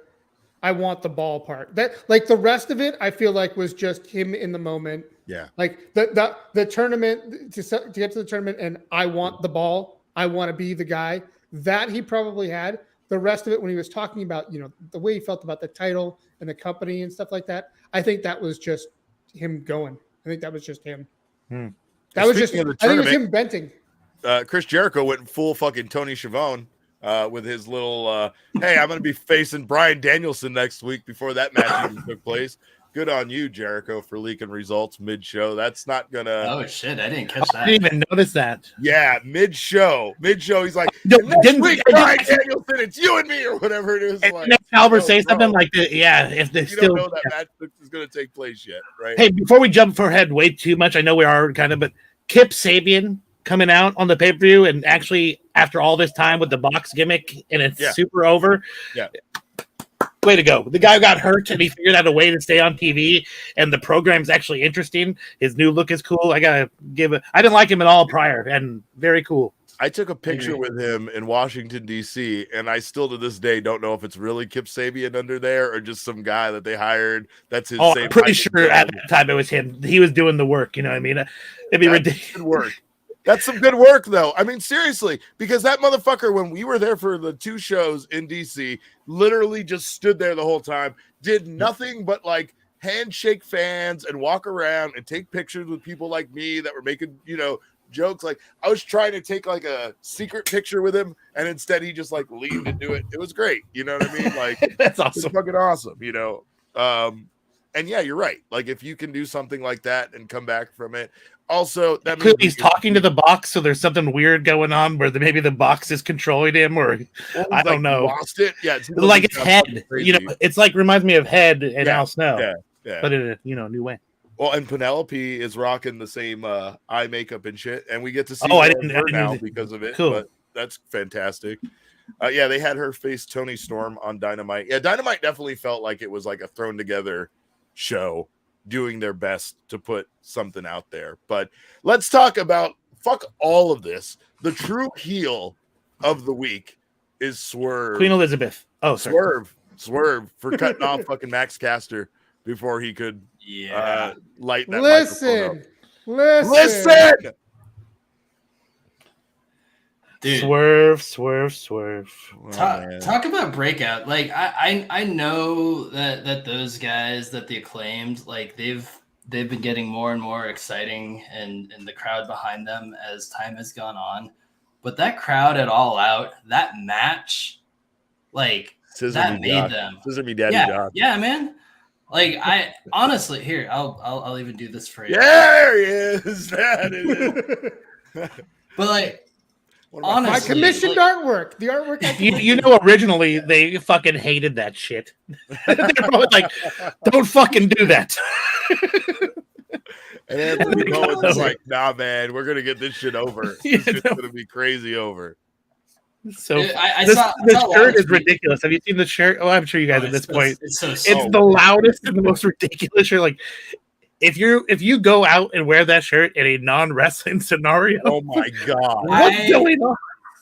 I want the ball part. That, like, the rest of it, I feel like was just him in the moment. Yeah. Like the tournament, to get to the tournament and I want the ball, I want to be the guy, that he probably had. The rest of it, when he was talking about, the way he felt about the title and the company and stuff like that, I think that was just him going. I think that was just him. That was just, I think it was him venting. Chris Jericho went full fucking Tony Schiavone. With his little, hey, I'm going to be facing Bryan Danielson next week before that match even took place. Good on you, Jericho, for leaking results mid-show. That's not going to... Oh, shit, I didn't catch that. I didn't even notice that. Yeah, mid-show, he's like, next week, Bryan Danielson, it's you and me, or whatever it is. Like, next Albert say something like that, if they still... don't know that match is going to take place yet, right? Hey, before we jump ahead way too much, I know we are kind of, but Kip Sabian coming out on the pay-per-view, and actually after all this time with the box gimmick, and it's super over. Yeah. Way to go. The guy got hurt and he figured out a way to stay on TV, and the program's actually interesting. His new look is cool. I didn't like him at all prior, and very cool. I took a picture with him in Washington, D.C., and I still to this day don't know if it's really Kip Sabian under there or just some guy that they hired. That's his same. I'm pretty sure at that time it was him. He was doing the work, you know what I mean? It'd be ridiculous. Good work. That's some good work, though. I mean, seriously, because that motherfucker, when we were there for the 2 shows in DC, literally just stood there the whole time, did nothing but like handshake fans and walk around and take pictures with people like me that were making, jokes. Like, I was trying to take like a secret picture with him, and instead he just like leaned into it. It was great. You know what I mean? Like, that's awesome. It's fucking awesome, and yeah, you're right. Like, if you can do something like that and come back from it, also that means he's talking to the box, so there's something weird going on where maybe the box is controlling him, or I don't know. Lost it, yeah. It's like it's Head, it's like reminds me of Head and Al Snow, but in a new way. Well, and Penelope is rocking the same eye makeup and shit, and we get to see her now because of it. Cool. But that's fantastic. Yeah, they had her face Tony Storm on Dynamite. Yeah, Dynamite definitely felt like it was like a thrown together show, doing their best to put something out there. But let's talk about fuck all of this. The true heel of the week is Swerve. Queen Elizabeth. Oh, sorry. Swerve for cutting off fucking Max Caster before he could light that Listen. Listen. Dude. Swerve. Talk about breakout. Like I know that those guys, that the Acclaimed, like they've been getting more and more exciting and the crowd behind them as time has gone on. But that crowd at All Out, that match, like that made them. Scissor me daddy Josh. Yeah, man. Like I honestly, here I'll even do this for you. Yeah, there he is. That is. But like, honestly, my commissioned artwork. The artwork. You know, originally they fucking hated that shit. They were like, "Don't fucking do that." And Anthony Bowens was like, "Nah, man, we're gonna get this shit over. It's gonna be crazy over." So this shirt is ridiculous. Have you seen the shirt? Oh, I'm sure you guys at this point. It's so it's the loudest and the most ridiculous shirt. Like, if you go out and wear that shirt in a non-wrestling scenario, oh my god, what's going on?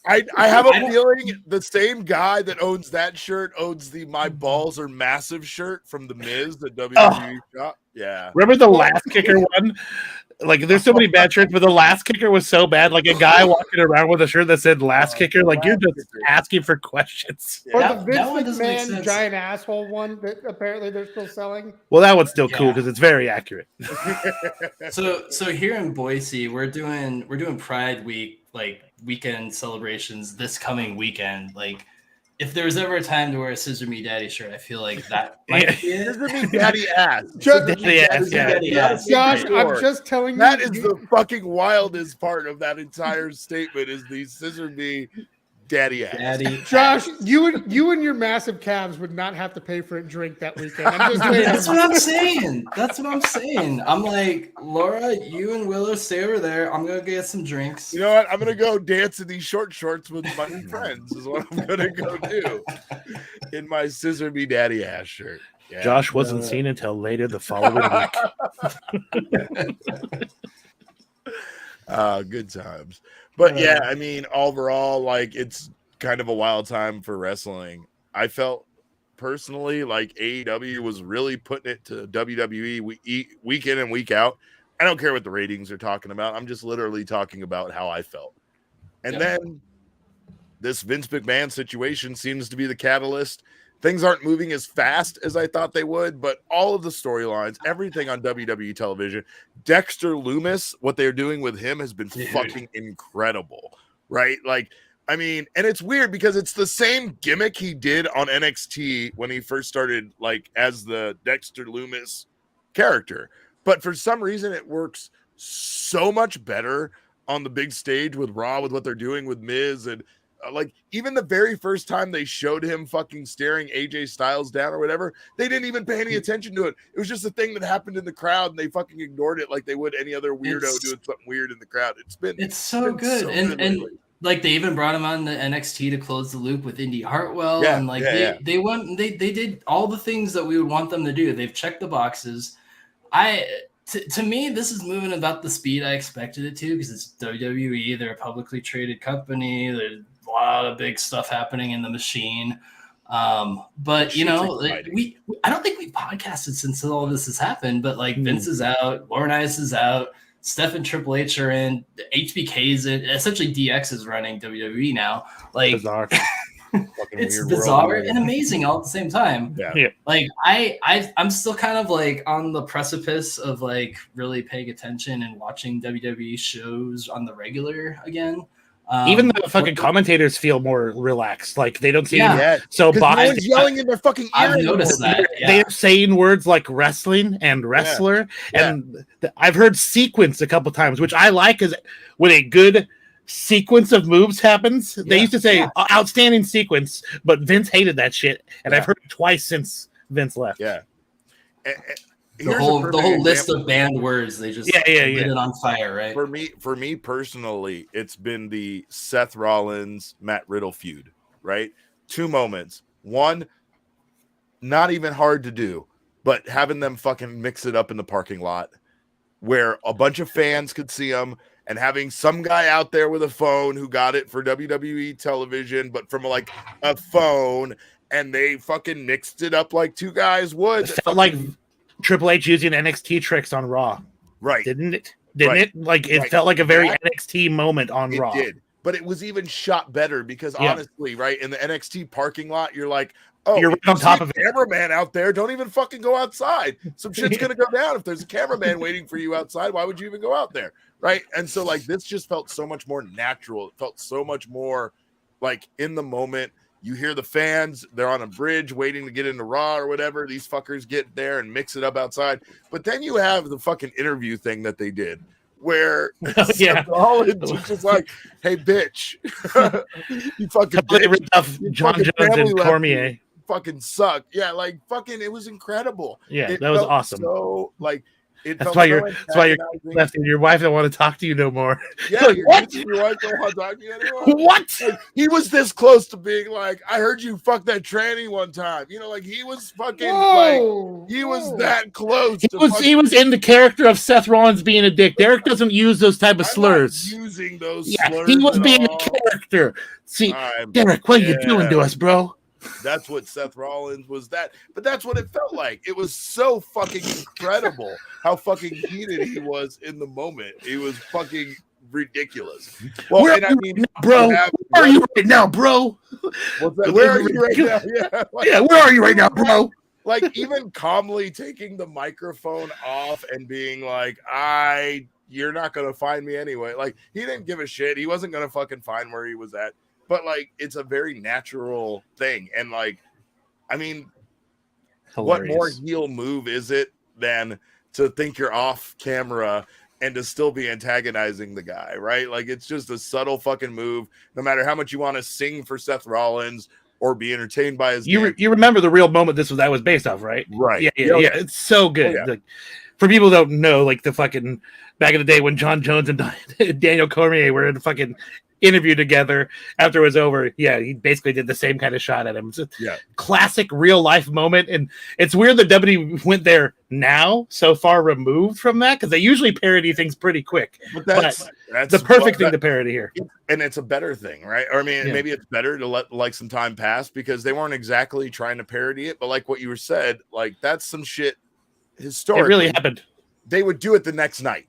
I have a feeling the same guy that owns that shirt owns the "My Balls Are Massive" shirt from the Miz, the WWE shop. Yeah, remember the last kicker one? Like, there's so many bad shirts, but the last kicker was so bad. Like, a guy walking around with a shirt that said "last kicker." Like, you're just asking for questions. Or the Vince McMahon giant asshole one that apparently they're still selling. Well, that one's still cool because it's very accurate. So here in Boise, we're doing Pride Week, like weekend celebrations this coming weekend. Like, if there was ever a time to wear a Scissor Me Daddy shirt, I feel like that might be it. Scissor Me Daddy ass. Josh, I'm just telling you. That is the fucking wildest part of that entire statement is the Scissor Me Daddy ass. Josh, you and your massive calves would not have to pay for a drink that weekend. That's what I'm saying. I'm like, Laura, you and Willow stay over there. I'm gonna get some drinks. You know what? I'm gonna go dance in these short shorts with my friends. Is what I'm gonna go do in my Scissor Me Daddy ass shirt. Yeah. Josh wasn't seen until later the following week. Good times. But yeah, I mean, overall, like, it's kind of a wild time for wrestling. I felt personally like AEW was really putting it to WWE week in and week out. I don't care what the ratings are talking about. I'm just literally talking about how I felt. And then this Vince McMahon situation seems to be the catalyst. Things aren't moving as fast as I thought they would, but all of the storylines, everything on WWE television, Dexter Lumis, what they're doing with him has been fucking incredible, right? Like, I mean, and it's weird because it's the same gimmick he did on NXT when he first started, like, as the Dexter Lumis character. But for some reason, it works so much better on the big stage with Raw, with what they're doing with Miz and like, even the very first time they showed him fucking staring AJ Styles down or whatever, they didn't even pay any attention to it. It was just a thing that happened in the crowd, and they fucking ignored it like they would any other weirdo doing something weird in the crowd. It's so good. And like, they even brought him on the NXT to close the loop with Indy Hartwell. And like, they did all the things that we would want them to do. They've checked the boxes. To me, this is moving about the speed I expected it to, because it's WWE. They're a publicly traded company. There's a lot of big stuff happening in the machine. But you know, like, I don't think we podcasted since all this has happened. But like, Vince is out, Laurinaitis is out, Steph and Triple H are in, HBK's in. Essentially, DX is running WWE now. Like, bizarre. It's bizarre and amazing all at the same time. Yeah. Like, I'm still kind of like on the precipice of like really paying attention and watching WWE shows on the regular again. Even the fucking commentators feel more relaxed. Like, they don't seem so boxed. No one's yelling in their fucking ear. I've noticed that. They're saying words like wrestling and wrestler. And I've heard sequence a couple times, which I like, is when a good sequence of moves happens. They used to say outstanding sequence, but Vince hated that shit. And I've heard it twice since Vince left. Yeah. The whole list of banned words, they just lit it on fire, right? For me personally, it's been the Seth Rollins, Matt Riddle feud. right? 2 moments. One, not even hard to do, but having them fucking mix it up in the parking lot where a bunch of fans could see them, and having some guy out there with a phone who got it for WWE television, but from like a phone, and they fucking mixed it up like 2 guys would. It felt like Triple H using NXT tricks on Raw. Right. Didn't it? Like it felt like a very NXT moment on Raw. It did. But it was even shot better because honestly, right, in the NXT parking lot, you're like, oh, you're right on top of it. Cameraman out there, don't even fucking go outside. Some shit's gonna go down. If there's a cameraman waiting for you outside, why would you even go out there? Right. And so like this just felt so much more natural. It felt so much more like in the moment. You hear the fans, they're on a bridge waiting to get into Raw or whatever. These fuckers get there and mix it up outside. But then you have the fucking interview thing that they did where Seth Rollins was just like, hey, bitch, you fucking bitch. John Jones and Cormier. Fucking suck. Yeah, like fucking it was incredible. Yeah, that was awesome. So like that's why you're left and your wife don't want to talk to you no more. Yeah, like, what? Your wife don't want to talk to you anymore? What? Like, he was this close to being like, I heard you fuck that tranny one time. You know, like he was fucking was that close. He was in the character of Seth Rollins being a dick. Derek doesn't use those type of slurs. Not using those slurs. He was being a character. See, Derek, what are you doing to us, bro? That's what Seth Rollins was but that's what it felt like. It was so fucking incredible how fucking heated he was in the moment. It was fucking ridiculous. Well, where are you right now, bro? Where are you right now? Yeah, where are you right now, bro? Like even calmly taking the microphone off and being like, you're not gonna find me anyway. Like he didn't give a shit. He wasn't gonna fucking find where he was at. But like, it's a very natural thing. And like, I mean, what more heel move is it than to think you're off camera and to still be antagonizing the guy, right? Like, it's just a subtle fucking move. No matter how much you want to sing for Seth Rollins or be entertained by his you remember the real moment that was based off, right? Right. Yeah. It's so good. Like, for people who don't know, like the fucking back in the day when John Jones and Daniel Cormier were in the fucking interview together after it was over. Yeah, he basically did the same kind of shot at him. It's a classic real life moment. And it's weird that WWE went there now, so far removed from that, because they usually parody things pretty quick. But that's the perfect thing to parody here. And it's a better thing, right? Or I mean, maybe it's better to let like some time pass because they weren't exactly trying to parody it. But like what you were said, like that's some shit historically. It really happened. They would do it the next night.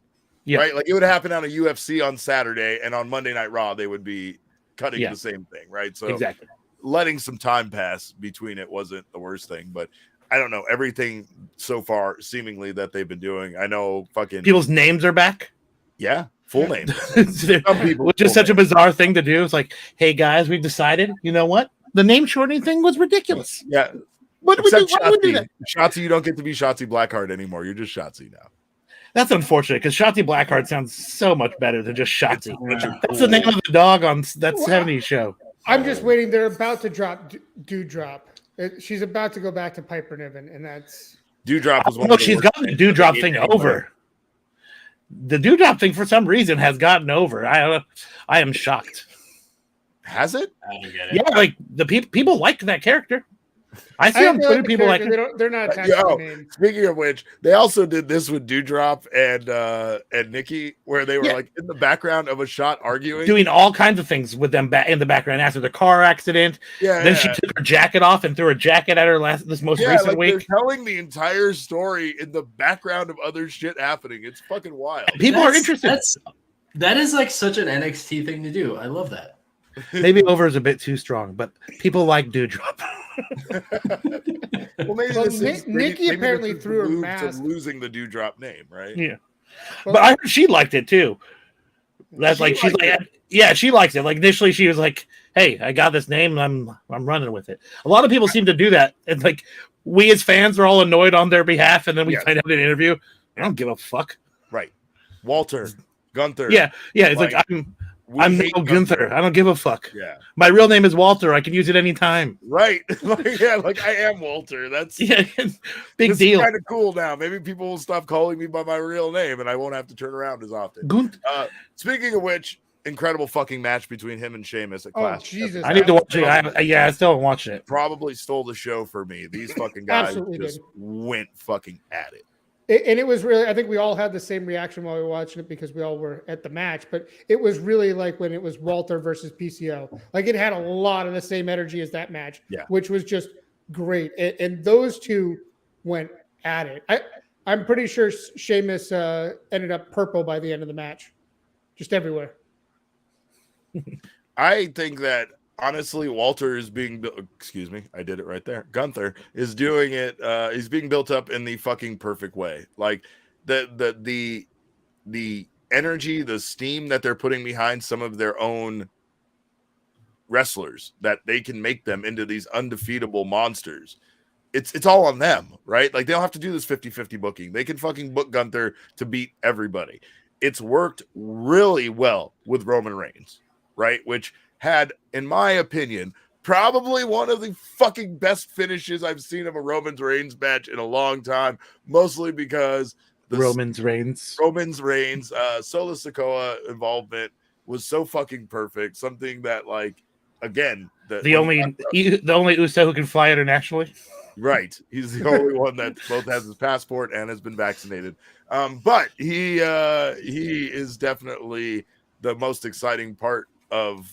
Yeah. Right, like it would happen on a UFC on Saturday, and on Monday Night Raw they would be cutting the same thing, right? So exactly, letting some time pass between it wasn't the worst thing, but I don't know, everything so far seemingly that they've been doing. I know fucking people's names are back. Yeah, full names. Some people, which is such a bizarre thing to do. It's like, hey guys, we've decided. You know what? The name shortening thing was ridiculous. Yeah. What do we do? Shotzi, you don't get to be Shotzi Blackheart anymore. You're just Shotzi now. That's unfortunate because Shotzi Blackheart sounds so much better than just Shotzi. That's the name of the dog on that 70s show. I'm just waiting. They're about to drop Dewdrop. She's about to go back to Piper Niven, and that's Dewdrop was one. No, she's gotten the Dewdrop thing over. The Dewdrop thing for some reason has gotten over. I am shocked. Has it? I don't get it. Yeah, like the people liked that character. I see on Twitter people like they're not attached. Speaking of which, they also did this with Dewdrop and Nikki, where they were like in the background of a shot arguing, doing all kinds of things with them in the background after the car accident. Yeah. Then she took her jacket off and threw her jacket at her this most recent week. They're telling the entire story in the background of other shit happening. It's fucking wild. People are interested. That is like such an NXT thing to do. I love that. Maybe over is a bit too strong, but people like Dewdrop. Well, Nikki apparently threw her mask, losing the Dewdrop name, right? Yeah, but I heard she liked it too. That's like she's like, yeah, she likes it. Like initially, she was like, "Hey, I got this name, and I'm running with it." A lot of people seem to do that, and like we as fans are all annoyed on their behalf, and then we find out in an interview, I don't give a fuck. Right, Walter, Gunther. Yeah. It's like I'm no Gunther. I don't give a fuck. Yeah. My real name is Walter. I can use it anytime. Right. like I am Walter. That's big deal. Kind of cool now. Maybe people will stop calling me by my real name and I won't have to turn around as often. Speaking of which, incredible fucking match between him and Sheamus at Oh, Clash. Jesus. I need to watch it. I still haven't watched it. Probably stole the show for me. These fucking guys just went fucking at it. And it was really, I think we all had the same reaction while we were watching it because we all were at the match, but it was really like when it was Walter versus PCO. Like it had a lot of the same energy as that match, which was just great. And those two went at it. I'm pretty sure Sheamus ended up purple by the end of the match, just everywhere. I think that honestly, Walter is being, excuse me, I did it right there. Gunther is doing it. He's being built up in the fucking perfect way. Like the energy, the steam that they're putting behind some of their own wrestlers, that they can make them into these undefeatable monsters. It's all on them, right? Like they don't have to do this 50-50 booking. They can fucking book Gunther to beat everybody. It's worked really well with Roman Reigns, right? Which had, in my opinion, probably one of the fucking best finishes I've seen of a Roman Reigns match in a long time, mostly because Roman Reigns, Solo Sikoa involvement was so fucking perfect. Something that, like, again, the only Uso who can fly internationally. Right. He's the only one that both has his passport and has been vaccinated. But he is definitely the most exciting part of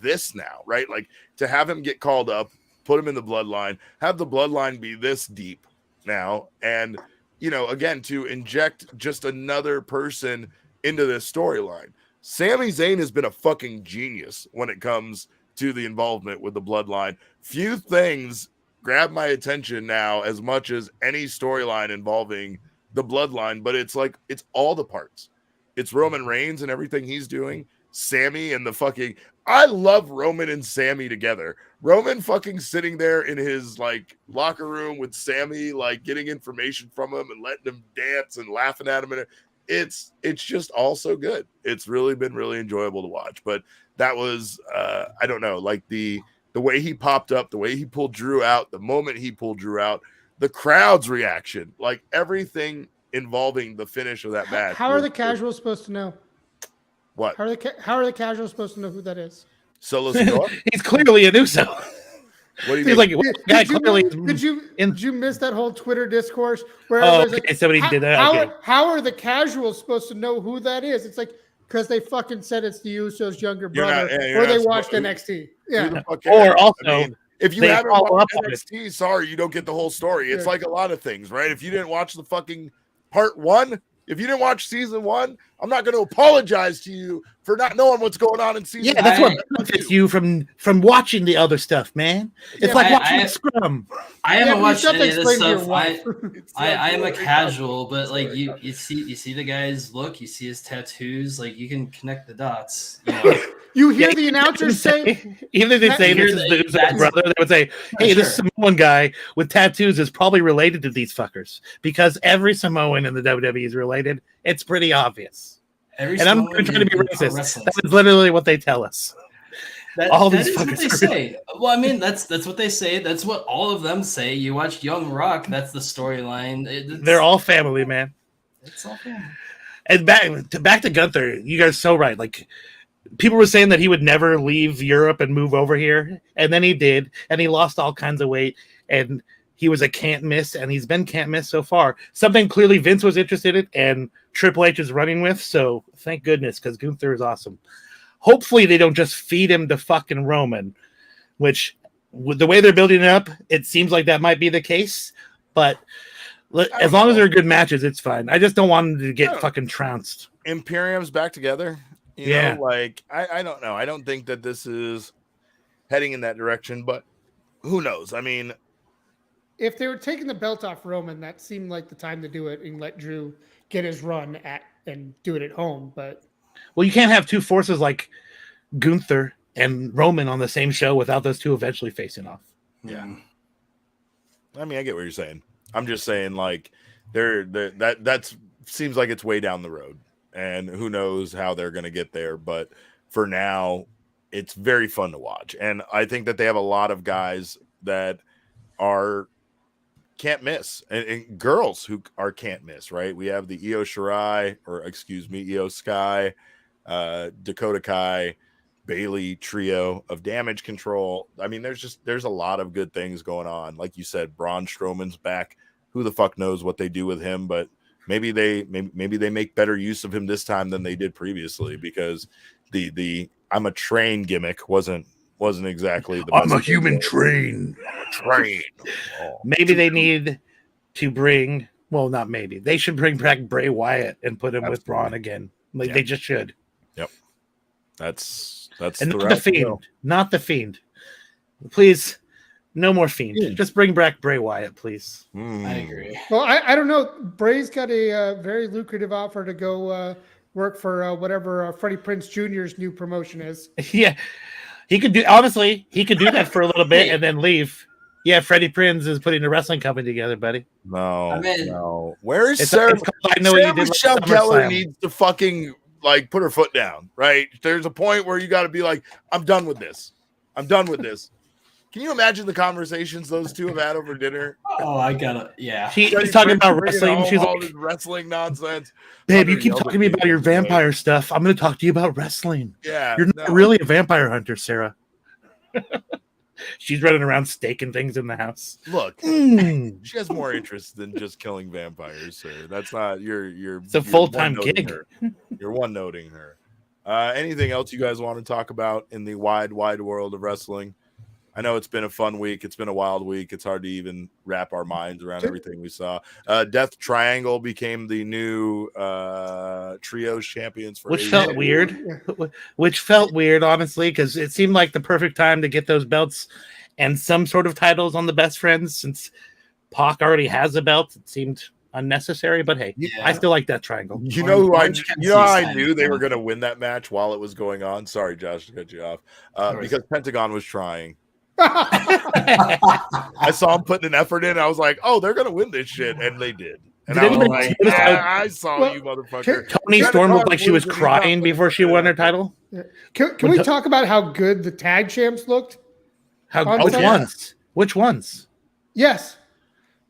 this now, right? Like to have him get called up, put him in the bloodline, have the bloodline be this deep now, and again, to inject just another person into this storyline. Sami Zayn has been a fucking genius when it comes to the involvement with the bloodline. Few things grab my attention now as much as any storyline involving the bloodline, but it's like it's all the parts. It's Roman Reigns and everything he's doing. Sammy and the fucking, I love Roman and Sammy together. Roman fucking sitting there in his like locker room with Sammy, like getting information from him and letting him dance and laughing at him. And it's just all so good. It's really been really enjoyable to watch. But that was, I don't know, like the way he popped up, the way he pulled Drew out, the moment he pulled Drew out, the crowd's reaction, like everything involving the finish of that match. How are the casuals supposed to know? What? How are the casuals supposed to know who that is? Solo Sikoa? He's clearly a Uso. What do you mean? Did you miss that whole Twitter discourse where somebody did that? How are the casuals supposed to know who that is? It's like because they fucking said it's the Usos' younger brother, or they watched NXT. Yeah. Or also, I mean, if you haven't watched NXT, sorry, you don't get the whole story. It's like a lot of things, right? If you didn't watch the fucking part 1, if you didn't watch season 1, I'm not going to apologize to you for not knowing what's going on in season 1. Yeah, that's what benefits you from watching the other stuff, man. It's like watching Scrum. I haven't watched any of this stuff. I am a casual, but like you see the guy's look, you see his tattoos, like you can connect the dots. You hear the announcers say, even if they say this is the Uso brother, they would say, hey, this Samoan guy with tattoos is probably related to these fuckers because every Samoan in the WWE is related. It's pretty obvious. And I'm not trying to be racist. That is literally what they tell us. That is what they say. Well, I mean, that's what they say. That's what all of them say. You watch Young Rock, that's the storyline. They're all family, man. It's all family. And back to Gunther, you guys are so right. Like, people were saying that he would never leave Europe and move over here, and then he did, and he lost all kinds of weight, and he was a can't miss, and he's been can't miss so far. Something clearly Vince was interested in, and Triple H is running with, so thank goodness, because Gunther is awesome. Hopefully they don't just feed him to fucking Roman, which, with the way they're building it up, it seems like that might be the case, but as long as they're good matches, it's fine. I just don't want them to get fucking trounced. Imperium's back together. You know, like, I don't know. I don't think that this is heading in that direction, but who knows? I mean, if they were taking the belt off Roman, that seemed like the time to do it and let Drew get his run and do it at home. But you can't have two forces like Gunther and Roman on the same show without those two eventually facing off. Yeah. I mean, I get what you're saying. I'm just saying, like, that seems like it's way down the road. And who knows how they're going to get there. But for now, it's very fun to watch. And I think that they have a lot of guys that are can't miss. And girls who are can't miss, right? We have the Io Sky. Dakota Kai, Bailey trio of damage control. I mean, there's a lot of good things going on. Like you said, Braun Strowman's back. Who the fuck knows what they do with him, but maybe they make better use of him this time than they did previously, because the I'm a train gimmick wasn't exactly the I'm best a human train. train. Oh. Maybe they need to bring, well, not maybe. They should bring back Bray Wyatt and put him with Braun again. Like they just should. Yep. That's and not the Fiend. Not the Fiend. Please, no more Fiend. Yeah. Just bring back Bray Wyatt, please. I agree. Well, I don't know. Bray's got a very lucrative offer to go work for whatever Freddie Prinze Jr.'s new promotion is. Yeah. He could do that for a little bit and then leave. Yeah, Freddie Prinze is putting a wrestling company together, buddy. No. Where is Sarah? I know Sarah Michelle Gellar needs to fucking put her foot down, right? There's a point where you got to be like, I'm done with this. Can you imagine the conversations those two have had over dinner? Oh, I gotta, yeah. She's talking about wrestling. She's all this wrestling nonsense. Babe, you keep talking to me about your vampire stuff. I'm going to talk to you about wrestling. Yeah. You're not really a vampire hunter, Sarah. She's running around staking things in the house. Look, she has more interest than just killing vampires, sir. That's not it's a full-time gig. You're one-noting her. Anything else you guys want to talk about in the wide world of wrestling? I know it's been a fun week. It's been a wild week. It's hard to even wrap our minds around everything we saw. Death Triangle became the new trios champions for which felt weird, honestly, because it seemed like the perfect time to get those belts and some sort of titles on the Best Friends, since Pac already has a belt. It seemed unnecessary, but hey, I still like Death Triangle. You know I knew they were going to win that match while it was going on. Sorry, Josh, to cut you off. Because Pentagon was trying. I saw him putting an effort in. I was like, "Oh, they're gonna win this shit," and they did. And I was like, "I saw you, motherfucker." Tony Storm looked like she was crying before she won her title. Yeah. Can we talk about how good the tag champs looked? Which ones? Yes,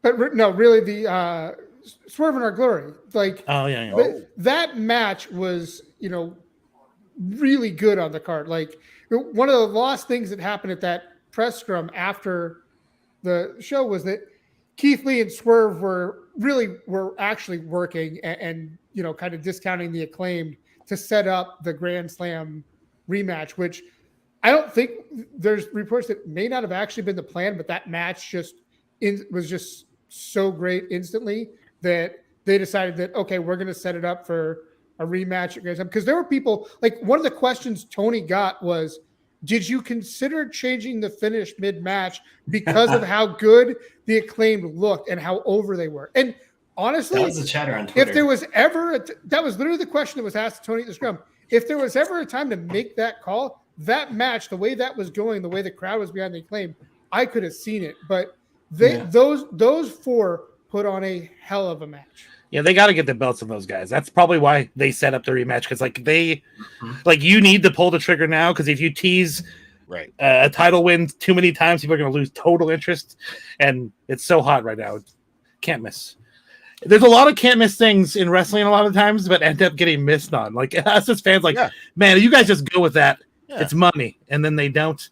but no, really, the Swerve in Our Glory. That match was, really good on the card. Like, one of the lost things that happened at that press scrum after the show was that Keith Lee and Swerve were actually working and kind of discounting the Acclaimed to set up the Grand Slam rematch, which I don't think, there's reports that may not have actually been the plan, but that match was just so great instantly that they decided that, okay, we're going to set it up for a rematch at Grand Slam. Because there were people, like, one of the questions Tony got was, did you consider changing the finish mid-match because of how good the Acclaimed looked and how over they were? And honestly, that was the chatter on Twitter. If there was ever that was literally the question that was asked to Tony at the scrum. If there was ever a time to make that call, that match, the way that was going, the way the crowd was behind the Acclaimed, I could have seen it. But those four put on a hell of a match. Yeah, they got to get the belts on those guys. That's probably why they set up the rematch, because you need to pull the trigger now, because if you tease a title win too many times, people are going to lose total interest, and it's so hot right now. Can't miss. There's a lot of can't miss things in wrestling a lot of times, but end up getting missed on. Like, us as fans, man, you guys just go with that. Yeah. It's money, and then they don't.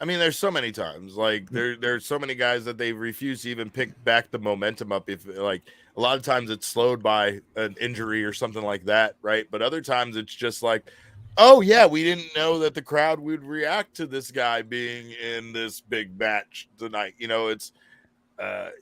I mean, there's so many times, like there's so many guys that they refuse to even pick back the momentum up. If a lot of times it's slowed by an injury or something like that, right? But other times it's just like, oh yeah, we didn't know that the crowd would react to this guy being in this big match tonight. It's the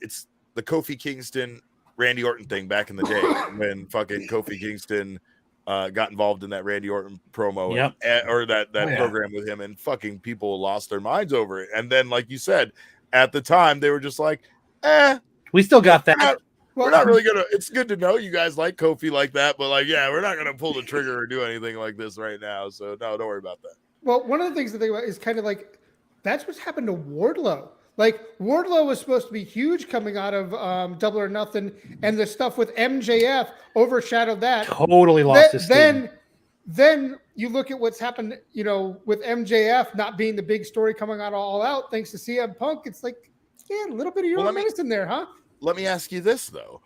Kofi Kingston, Randy Orton thing back in the day when fucking Kofi Kingston got involved in that Randy Orton promo or that program with him, and fucking people lost their minds over it. And then, like you said, at the time they were just like, we still got that. We're not really gonna. It's good to know you guys like Kofi like that, but we're not gonna pull the trigger or do anything like this right now. So no, don't worry about that. Well, one of the things to think about is kind of like that's what's happened to Wardlow. Like, Wardlow was supposed to be huge coming out of Double or Nothing, and the stuff with MJF overshadowed that. Totally lost his steam. Then you look at what's happened, with MJF not being the big story coming out All Out, thanks to CM Punk. It's like, a little bit of your own medicine there, huh? Let me ask you this, though.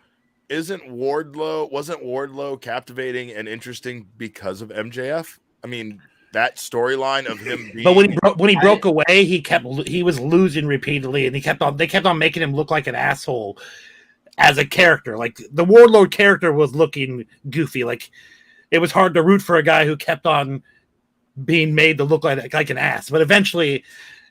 wasn't Wardlow captivating and interesting because of MJF? I mean, that storyline of him being. But when he broke away, he was losing repeatedly, and they kept on making him look like an asshole as a character. Like the Warlord character was looking goofy. Like it was hard to root for a guy who kept on being made to look like an ass. But eventually,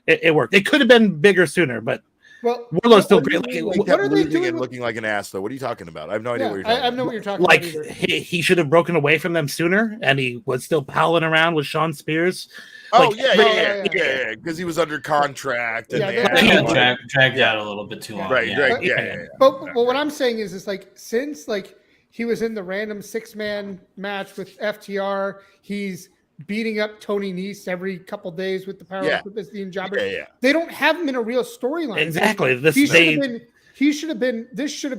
it worked. It could have been bigger sooner, but. Well, Warlord's still great. What are they doing? And looking like an ass, though. What are you talking about? I have no idea what you're talking about. I know what you're talking about. Like he should have broken away from them sooner, and he was still palling around with Sean Spears. Oh yeah, because he was under contract. And dragged out a little bit too long. Right. But what I'm saying is like since like he was in the random 6-man match with FTR, he's beating up Tony Nese every couple days with the power of being jobber. They don't have him in a real storyline. Exactly. This should have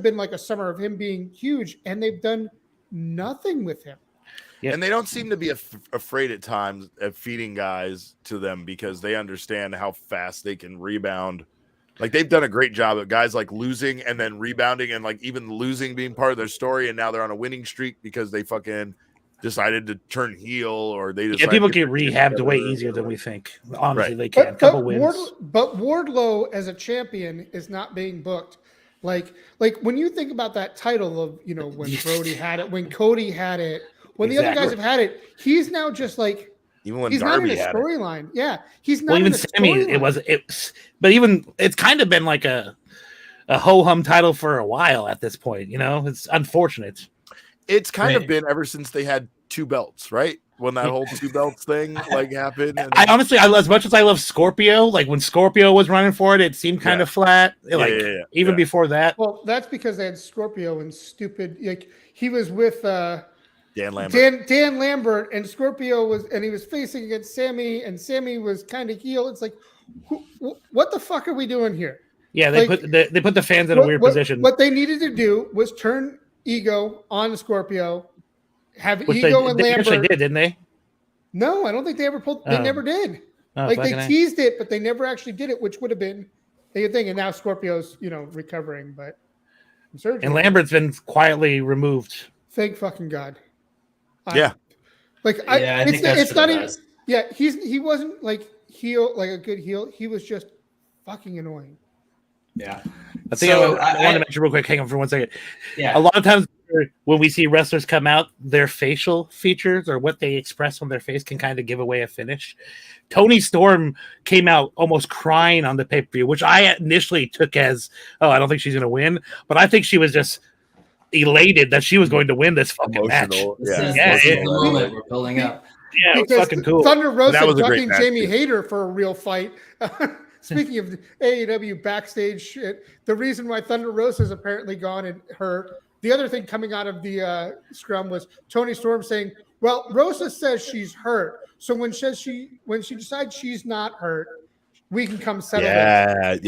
been like a summer of him being huge, and they've done nothing with him. Yep. And they don't seem to be afraid at times of feeding guys to them because they understand how fast they can rebound. Like they've done a great job of guys like losing and then rebounding, and like even losing being part of their story, and now they're on a winning streak because they fucking decided to turn heel, or they decided people get rehabbed way easier than we think. Honestly, they can. Couple wins. But Wardlow as a champion is not being booked. Like when you think about that title of when Brody had it, when Cody had it, when the other guys have had it, he's now just like even when he's Darby not in a storyline. Yeah, he's not. Well, even Sammy, but even it's kind of been like a ho hum title for a while at this point. It's unfortunate. It's kind of been ever since they had 2 belts, right? When that whole 2 belts thing happened. And I honestly, as much as I love Scorpio, like when Scorpio was running for it, it seemed kind of flat. Even before that. Well, that's because they had Scorpio and stupid. Like he was with Dan Lambert. Dan Lambert, and Scorpio he was facing against Sammy, and Sammy was kind of heel. It's like, what the fuck are we doing here? Yeah, they put the fans in a weird position. What they needed to do was turn Ego on Scorpio, have Ego and Lambert. They actually did, didn't they? No, I don't think they ever pulled. They never did. They teased it, but they never actually did it, which would have been a good thing. And now Scorpio's recovering, but and Lambert's been quietly removed. Thank fucking God. Yeah. It's not even. Yeah, he wasn't like heel, like a good heel. He was just fucking annoying. Yeah. I think I want to mention real quick. Hang on for 1 second. Yeah. A lot of times when we see wrestlers come out, their facial features or what they express on their face can kind of give away a finish. Toni Storm came out almost crying on the pay-per-view, which I initially took as, I don't think she's going to win. But I think she was just elated that she was going to win this fucking match. This is the moment we're building up. Yeah, it was fucking cool. Thunder Rosa ducking Jamie Hayter for a real fight. Speaking of AEW backstage shit, the reason why Thunder Rosa's apparently gone and hurt. The other thing coming out of the scrum was Toni Storm saying, "Well, Rosa says she's hurt, so when she decides she's not hurt, we can come settle." That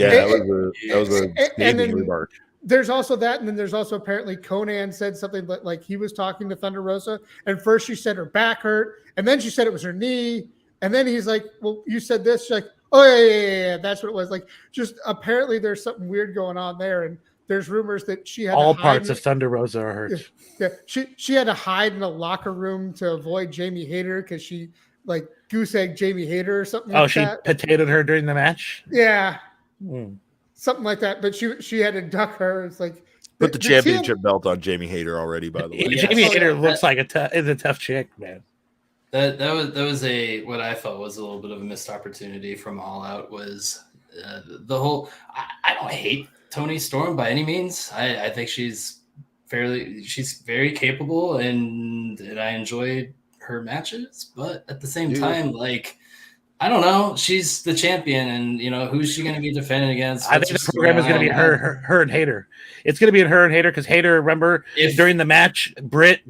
was a scathing remark. There's also that, and then there's also apparently Conan said something like he was talking to Thunder Rosa, and first she said her back hurt, and then she said it was her knee, and then he's like, "Well, you said this." She's like, "Oh yeah, that's what it was." Like, just apparently there's something weird going on there, and there's rumors that she had all parts of Thunder Rosa are hurt. Yeah, she had to hide in a locker room to avoid Jamie Hayter because she like goose egg Jamie Hayter or something. Oh, she potatoed her during the match. Yeah. Something like that, but she had to duck her. It's like put the championship belt on Jamie Hayter already. By the way, Jamie Hayter looks like is a tough chick, man. That was what I felt was a little bit of a missed opportunity from All Out was the whole. I don't hate Toni Storm by any means. I think she's very capable and I enjoyed her matches, but at the same time, like. I don't know. She's the champion, and who's she going to be defending against? I think the program is going to be her and Hayter. It's going to be her and Hayter because Hayter, remember, during the match, Britt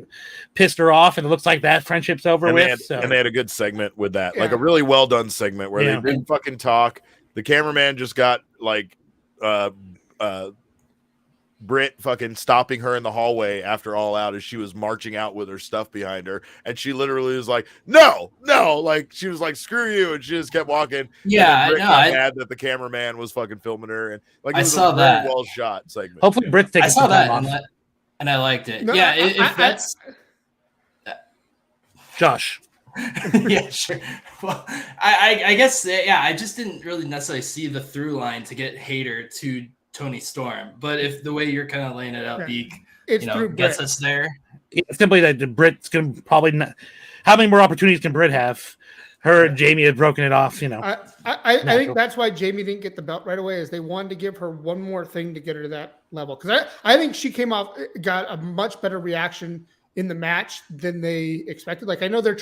pissed her off, and it looks like that friendship's over with. And they had a good segment with that, like a really well done segment where they didn't fucking talk. The cameraman just got like Britt fucking stopping her in the hallway after All Out as she was marching out with her stuff behind her, and she literally was like, no, like she was like, screw you, and she just kept walking. Yeah, Britt got mad that the cameraman was fucking filming her, and like it was a very well shot segment. Hopefully Britt's taking I saw that. And I liked it. No, Yeah, if that's Josh. yeah, sure. Well, I guess I just didn't really necessarily see the through line to get Hater to Tony Storm. But if the way you're kind of laying it out, Beek, it's through gets Britt. us there. It's simply that Britt's going to probably not. How many more opportunities can Britt have? Her and Jamie had broken it off, I think that's why Jamie didn't get the belt right away, is they wanted to give her one more thing to get her to that level. Because I think she got a much better reaction in the match than they expected. Like, I know they're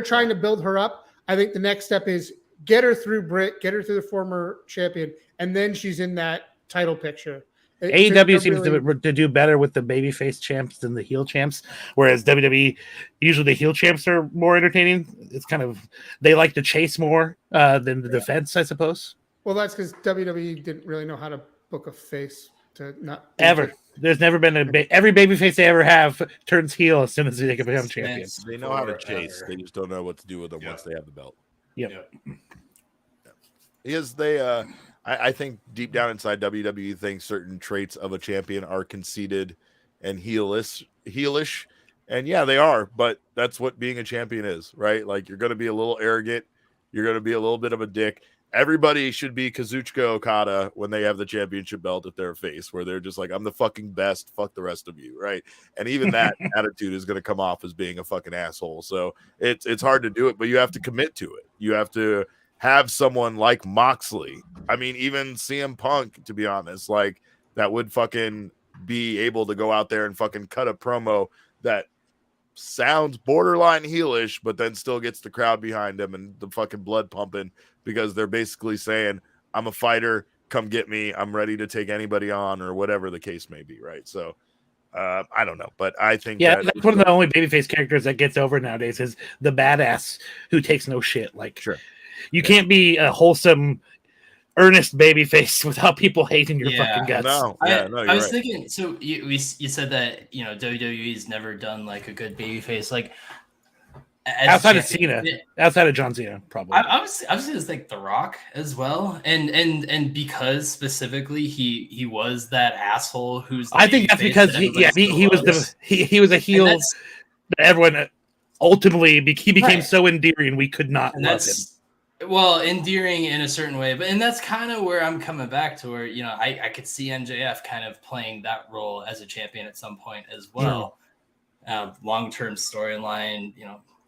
trying to build her up. I think the next step is get her through Britt, get her through the former champion, and then she's in that title picture. AEW seems to do better with the babyface champs than the heel champs, whereas WWE, usually the heel champs are more entertaining. It's kind of, they like to chase more than the defense, I suppose. Well, that's because WWE didn't really know how to book a face to not ever. There's never been every babyface they ever have turns heel as soon as they become champions. They know how to chase. They just don't know what to do with them once they have the belt. Yep. Because they, I think deep down inside WWE thinks certain traits of a champion are conceited and heelish. And yeah, they are, but that's what being a champion is, right? Like, you're going to be a little arrogant. You're going to be a little bit of a dick. Everybody should be Kazuchika Okada when they have the championship belt at their face, where they're just like, I'm the fucking best. Fuck the rest of you, right? And even that attitude is going to come off as being a fucking asshole. So it's hard to do it, but you have to commit to it. You have to have someone like Moxley. I mean, even CM Punk, to be honest, like, that would fucking be able to go out there and fucking cut a promo that sounds borderline heelish, but then still gets the crowd behind him and the fucking blood pumping, because they're basically saying, I'm a fighter, come get me, I'm ready to take anybody on, or whatever the case may be, right? So I don't know, but I think that's one of the only babyface characters that gets over nowadays, is the badass who takes no shit. Like, sure, you can't be a wholesome, earnest babyface without people hating your fucking guts. I was thinking. So you said that WWE's never done like a good babyface, like outside of Cena, outside of John Cena, probably. I was just like The Rock as well, and because specifically he was that asshole who's. I think that's because he was a heel that everyone ultimately he became so endearing we could not love him. Well, endearing in a certain way, and that's kind of where I'm coming back to, where I could see MJF kind of playing that role as a champion at some point as well. Long-term storyline,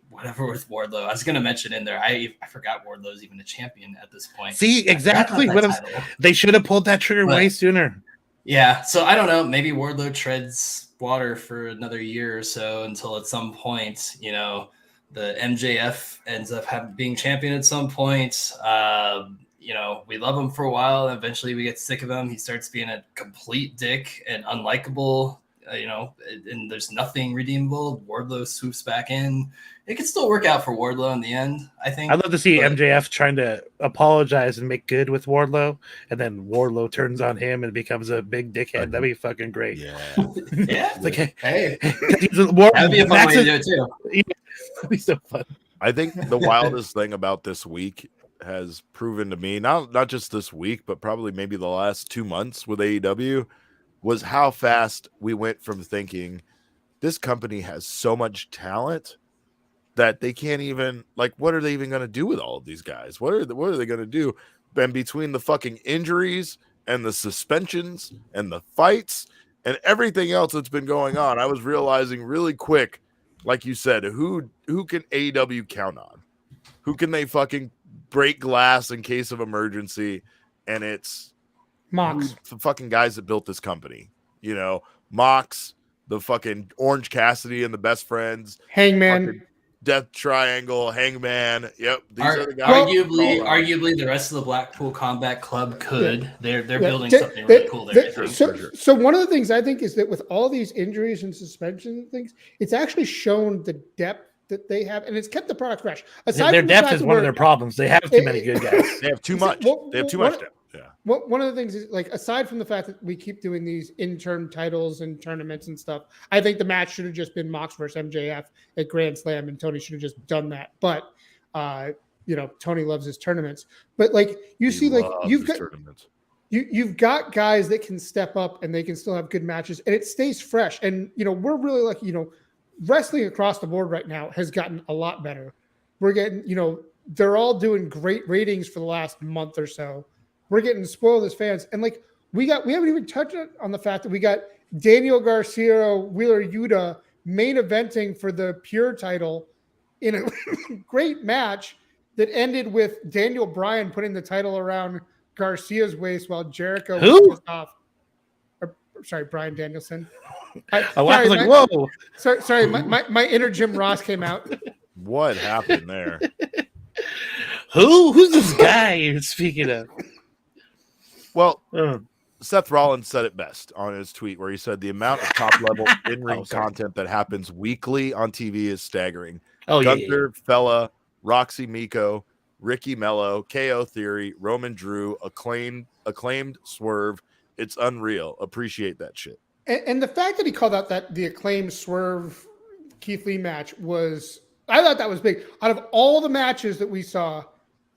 whatever with Wardlow. I was going to mention in there, I forgot Wardlow's even a champion at this point. See, exactly what they should have pulled that trigger way sooner. Yeah, so I don't know. Maybe Wardlow treads water for another year or so, until at some point, the MJF ends up being champion at some point. We love him for a while. And eventually we get sick of him. He starts being a complete dick and unlikable, and there's nothing redeemable. Wardlow swoops back in. It could still work out for Wardlow in the end, I think. I'd love to see MJF trying to apologize and make good with Wardlow, and then Wardlow turns on him and becomes a big dickhead. That'd be fucking great. Yeah. It's like, hey. That'd be a fun way to do it too. That'd be so fun. I think the wildest thing about this week has proven to me, not just this week, but probably maybe the last 2 months with AEW, was how fast we went from thinking this company has so much talent that they can't even, like, what are they even going to do with all of these guys? What are they going to do? And between the fucking injuries and the suspensions and the fights and everything else that's been going on, I was realizing really quick, like you said, who can AEW count on? Who can they fucking break glass in case of emergency? And it's Mox, the fucking guys that built this company. Mox, the fucking Orange Cassidy and the Best Friends, Hangman, Death Triangle, Hangman. Yep, these are the guys. Arguably, the rest of the Blackpool Combat Club could. Yeah. They're building something really cool there. So one of the things I think is that with all these injuries and suspension and things, it's actually shown the depth that they have, and it's kept the product fresh. Their depth is one of their problems. They have too many good guys. They have too much. They have too much depth. Yeah. One of the things is, like, aside from the fact that we keep doing these interim titles and tournaments and stuff, I think the match should have just been Mox versus MJF at Grand Slam, and Tony should have just done that. But Tony loves his tournaments. But like you've got tournaments. you've got guys that can step up and they can still have good matches and it stays fresh. And, we're really lucky, wrestling across the board right now has gotten a lot better. We're getting, they're all doing great ratings for the last month or so. We're getting spoiled as fans. And like, we haven't even touched on the fact that we got Daniel Garcia, Wheeler Yuta main eventing for the Pure title in a great match that ended with Daniel Bryan putting the title around Garcia's waist while Jericho was off. Sorry, Bryan Danielson. I was like, whoa. Sorry, my inner Jim Ross came out. What happened there? Who's this guy you're speaking of? Well, Seth Rollins said it best on his tweet where he said the amount of top-level in-ring content that happens weekly on TV is staggering. Gunther, Fella, Roxy Miko, Ricky Mello, KO Theory, Roman Drew, acclaimed Swerve. It's unreal. Appreciate that shit. And the fact that he called out the acclaimed Swerve Keith Lee match I thought that was big. Out of all the matches that we saw,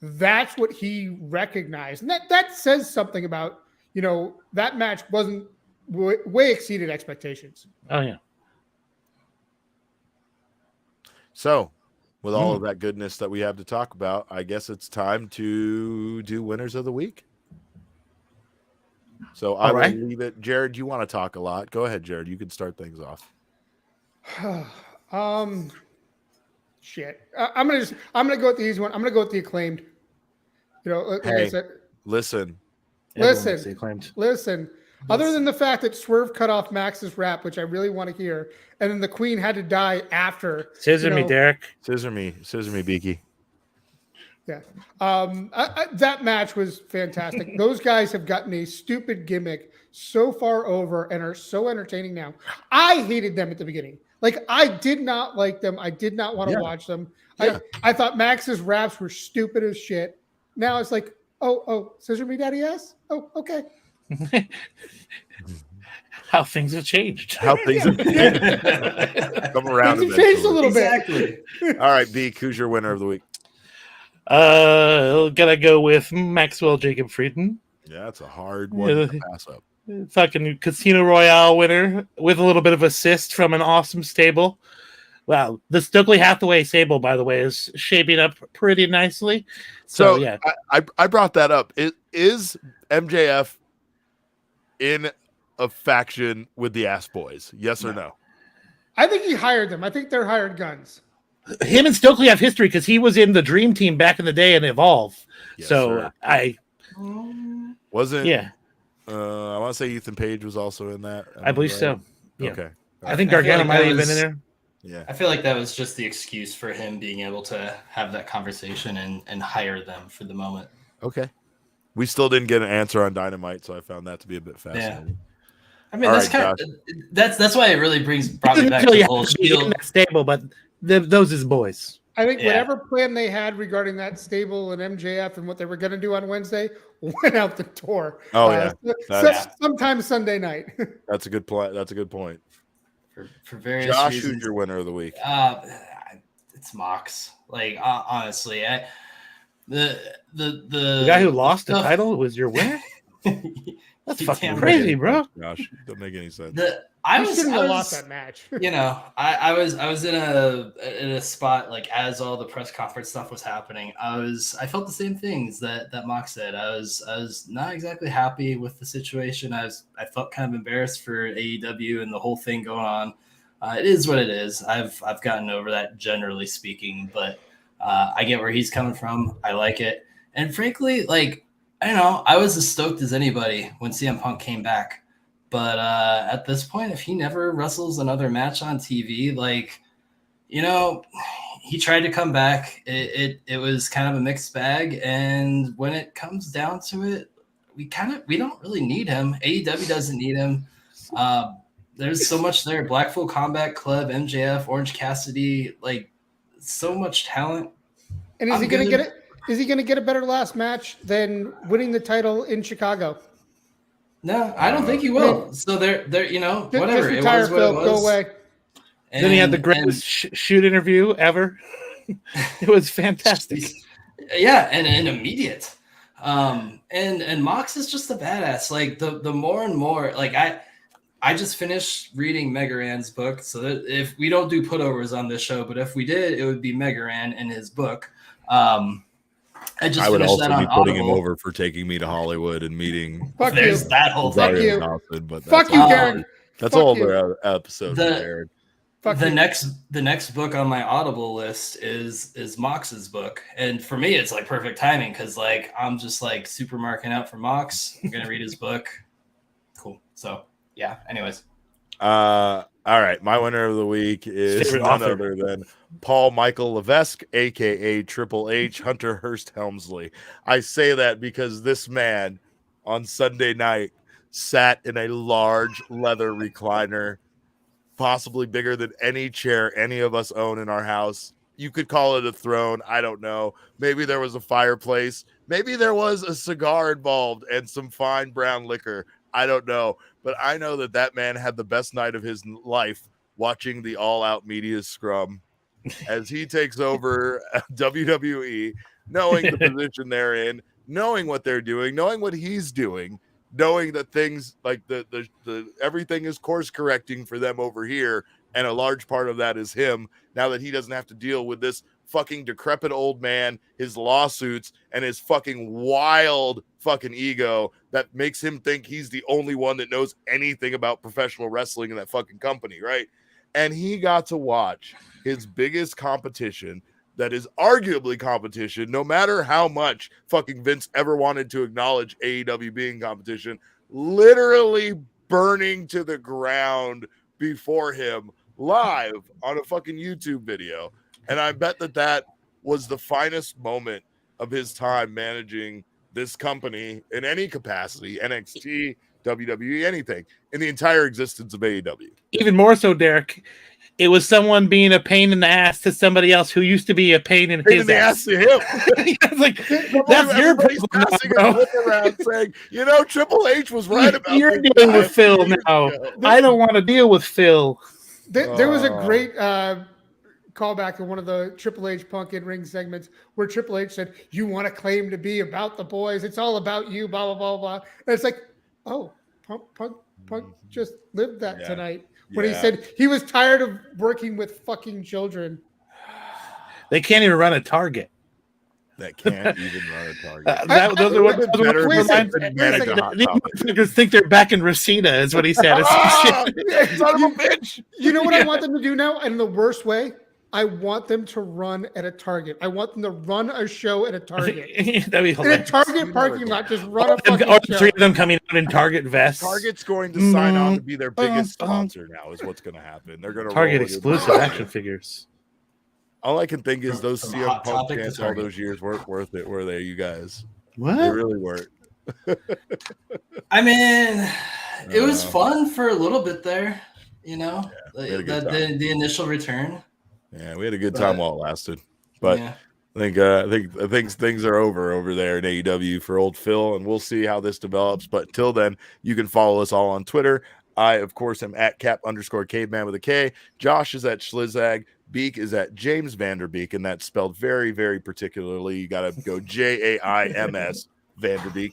that's what he recognized. And that says something about, that match wasn't way exceeded expectations. Oh, yeah. So, with all of that goodness that we have to talk about, I guess it's time to do winners of the week. So I will leave it. Jared, you want to talk a lot? Go ahead, Jared. You can start things off. Shit. I'm gonna go with the easy one. I'm gonna go with the acclaimed. Like I said, listen. Other than the fact that Swerve cut off Max's rap, which I really want to hear, and then the Queen had to die after. Scissor me, Derek. Scissor me, Beaky. Yeah. That match was fantastic. Those guys have gotten a stupid gimmick so far over and are so entertaining now. I hated them at the beginning. Like, I did not like them. I did not want to watch them. Yeah. I thought Max's raps were stupid as shit. Now it's like, oh, scissor me, daddy ass? Oh, okay. How things have changed. Come around. Things have changed a little bit. All right, Beak, who's your winner of the week? Gonna go with Maxwell Jacob Friedman. Yeah, that's a hard one to pass up. Fucking Casino Royale winner with a little bit of assist from an awesome stable. Wow, the Stokely Hathaway stable, by the way, is shaping up pretty nicely. So yeah, I brought that up. Is MJF in a faction with the Ass Boys? Yes or no? I think he hired them. I think they're hired guns. Him and Stokely have history because he was in the Dream Team back in the day and Evolve. Yes, so sir. I wasn't. Yeah, I want to say Ethan Page was also in that. I believe so. Yeah. Okay. I think Gargano might have been in there. Yeah. I feel like that was just the excuse for him being able to have that conversation and hire them for the moment. Okay. We still didn't get an answer on Dynamite, so I found that to be a bit fascinating. Yeah. I mean, that's kind of that's why it really brought me back to the whole Shield stable, but those is boys. I think whatever plan they had regarding that stable and MJF and what they were going to do on Wednesday went out the door. Oh yeah, sometime Sunday night. That's a good point. For various Josh, reasons. who's your winner of the week? It's Mox. Like honestly, the guy who lost the title was your winner. That's fucking crazy, bro. Gosh, don't make any sense. I shouldn't have lost that match. I was in a spot like as all the press conference stuff was happening. I felt the same things that Mox said. I was not exactly happy with the situation. I felt kind of embarrassed for AEW and the whole thing going on. It is what it is. I've gotten over that generally speaking, but I get where he's coming from. I like it, and frankly, like. I don't know. I was as stoked as anybody when CM Punk came back. But at this point, if he never wrestles another match on TV, like, he tried to come back. It was kind of a mixed bag. And when it comes down to it, we don't really need him. AEW doesn't need him. There's so much there. Blackpool Combat Club, MJF, Orange Cassidy, like so much talent. And is he going to get it? Is he going to get a better last match than winning the title in Chicago? No, I don't think he will. So they're whatever. Just retire, Phil. Go away. And then he had the greatest shoot interview ever. It was fantastic. Yeah, and immediate. And Mox is just a badass. Like the more and more, like I just finished reading Megaran's book. So that if we don't do putovers on this show, but if we did, it would be Megaran in his book. I would also be putting him over for taking me to Hollywood and meeting. Fuck There's you. that whole Fuck thing. you. But Fuck you, Darren. That's Fuck all you. the episode. The next book on my Audible list is Mox's book, and for me it's like perfect timing because like I'm just like super marking out for Mox. I'm gonna read his book. Cool. So yeah. Anyways. All right. My winner of the week is none other than Paul Michael Levesque, aka Triple H, Hunter Hearst Helmsley. I say that because this man on Sunday night sat in a large leather recliner, possibly bigger than any chair any of us own in our house. You could call it a throne. I don't know. Maybe there was a fireplace. Maybe there was a cigar involved and some fine brown liquor. I don't know. But I know that man had the best night of his life watching the All Out Media Scrum as he takes over WWE, knowing the position they're in, knowing what they're doing, knowing what he's doing, knowing that things like the everything is course correcting for them over here, and a large part of that is him. Now that he doesn't have to deal with this fucking decrepit old man, his lawsuits, and his fucking wild fucking ego that makes him think he's the only one that knows anything about professional wrestling in that fucking company, right? And he got to watch his biggest competition that is arguably competition, no matter how much fucking Vince ever wanted to acknowledge AEW being competition, literally burning to the ground before him live on a fucking YouTube video. And I bet that was the finest moment of his time managing this company in any capacity, NXT, WWE, anything, in the entire existence of AEW. Even more so, Derek, it was someone being a pain in the ass to somebody else who used to be a pain in his ass to him. It's like, that's your passing around saying, Triple H was right about you're dealing with Phil now. I don't want to deal with Phil. There was a great callback in one of the Triple H Punk in-ring segments where Triple H said, "You want to claim to be about the boys. It's all about you, blah, blah, blah, blah." And it's like, oh, Punk just lived that tonight when he said he was tired of working with fucking children. They can't even run a Target. That can't even run a Target. Those are what motherfuckers think they're back in Reseda, is what he said. Son of a bitch. You know what I want them to do now? And in the worst way, I want them to run at a Target. I want them to run a show at a Target. That'd be hilarious. In a Target parking lot, just run a fucking show. Three of them coming out in Target vests. Target's going to sign on to be their biggest sponsor now is what's going to happen. They're going to Target exclusive action figures. All I can think is those CM Punk chants all those years weren't worth it, were they, you guys? What? They really weren't. I mean, it was fun for a little bit there, the initial return. Yeah, we had a good time while it lasted. But I think things are over there in AEW for old Phil, and we'll see how this develops. But till then, you can follow us all on Twitter. I, of course, am at Cap_caveman with a K. Josh is at Schlag. Beek is at James Vanderbeek, and that's spelled very, very particularly. You got to go Jaims Vanderbeek.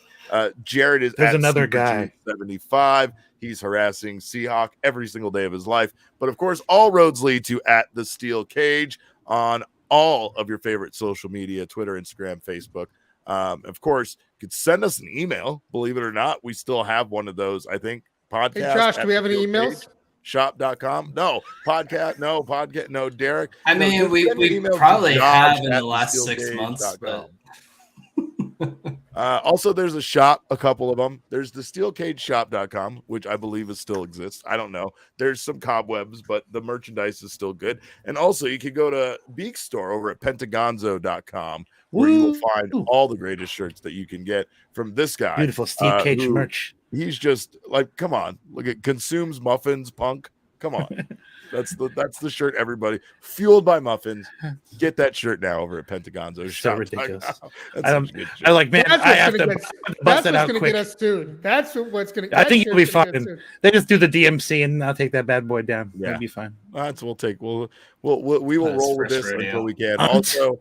Jared is There's at another guy 75. He's harassing Seahawk every single day of his life. But of course, all roads lead to at the Steel Cage on all of your favorite social media, Twitter, Instagram, Facebook. Of course, you could send us an email. Believe it or not, we still have one of those, I think. Podcast. Hey, Josh, do we have any emails? Shop.com. No. Podcast. No, Derek. I mean, we probably have in the last 6 months, but also there's a shop, a couple of them. There's the steelcageshop.com, which I believe still exists. I don't know. There's some cobwebs, but the merchandise is still good. And also you can go to Beek's store over at pentagonzo.com where you will find all the greatest shirts that you can get from this guy. Beautiful Steel Cage merch. He's just like, come on, look at consumes muffins, Punk. Come on. That's the shirt, everybody. Fueled by muffins. Get that shirt now over at Pentagonzo. So ridiculous. I like, man, I have to bust that out quick. Get us, dude. That's what's going to. I think it'll be fine. They just do the DMC and I'll take that bad boy down. Yeah. It'll be fine. We will roll with this until we can. Also,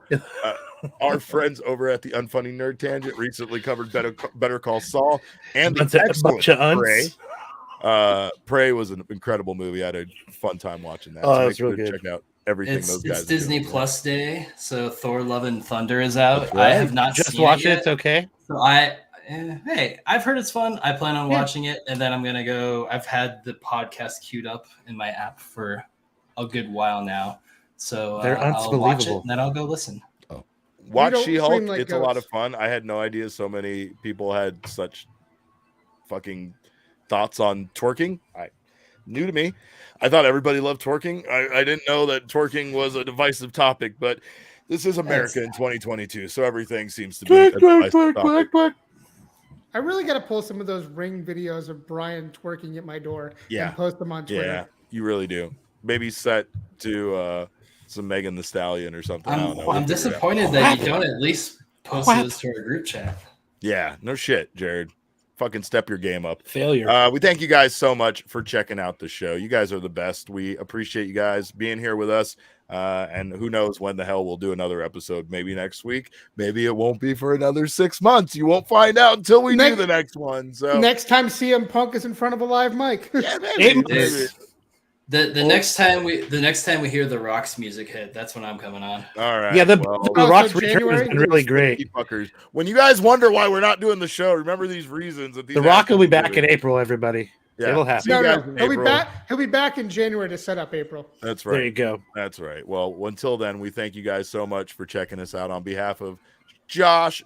Our friends over at the Unfunny Nerd Tangent recently covered Better Call Saul and the bunch of Prey. Prey was an incredible movie. I had a fun time watching that. Oh, that's really good. Check out everything those guys. It's Disney Plus Day, so Thor: Love and Thunder is out. Right. I have not just watched it. It's okay. So hey, I've heard it's fun. I plan on watching it, and then I'm gonna go. I've had the podcast queued up in my app for a good while now, so I'll watch it and then I'll go listen. Watch She-Hulk. It's a lot of fun. I had no idea so many people had such fucking thoughts on twerking. New to me. I thought everybody loved twerking. I didn't know that twerking was a divisive topic, but this is America in 2022, so everything seems to be a divisive topic. I really got to pull some of those Ring videos of Brian twerking at my door and post them on Twitter. Yeah, you really do. Maybe set to some Megan Thee Stallion or something. I'm disappointed that you don't at least post this to our group chat. Yeah, no shit, Jared. Fucking step your game up. Failure. We thank you guys so much for checking out the show. You guys are the best. We appreciate you guys being here with us. And who knows when the hell we'll do another episode. Maybe next week. Maybe it won't be for another 6 months. You won't find out until we do the next one. So next time CM Punk is in front of a live mic. Yeah, maybe. The next time we hear the Rock's music hit, that's when I'm coming on. All right. Yeah, the Rock's return has been really great. Fuckers. When you guys wonder why we're not doing the show, remember these reasons. The Rock will be back in April, everybody. Yeah. It'll happen. No. He'll be back in January to set up April. That's right. There you go. That's right. Well, until then, we thank you guys so much for checking us out on behalf of Josh,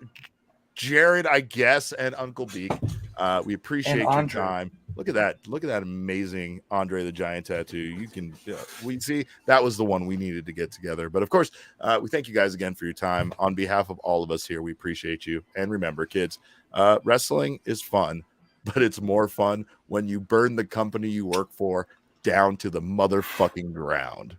Jared, I guess, and Uncle Beek. We appreciate your time. Look at that. Look at that amazing Andre the Giant tattoo. You can, we see that was the one we needed to get together. But of course, we thank you guys again for your time. On behalf of all of us here, we appreciate you. And remember, kids, wrestling is fun, but it's more fun when you burn the company you work for down to the motherfucking ground.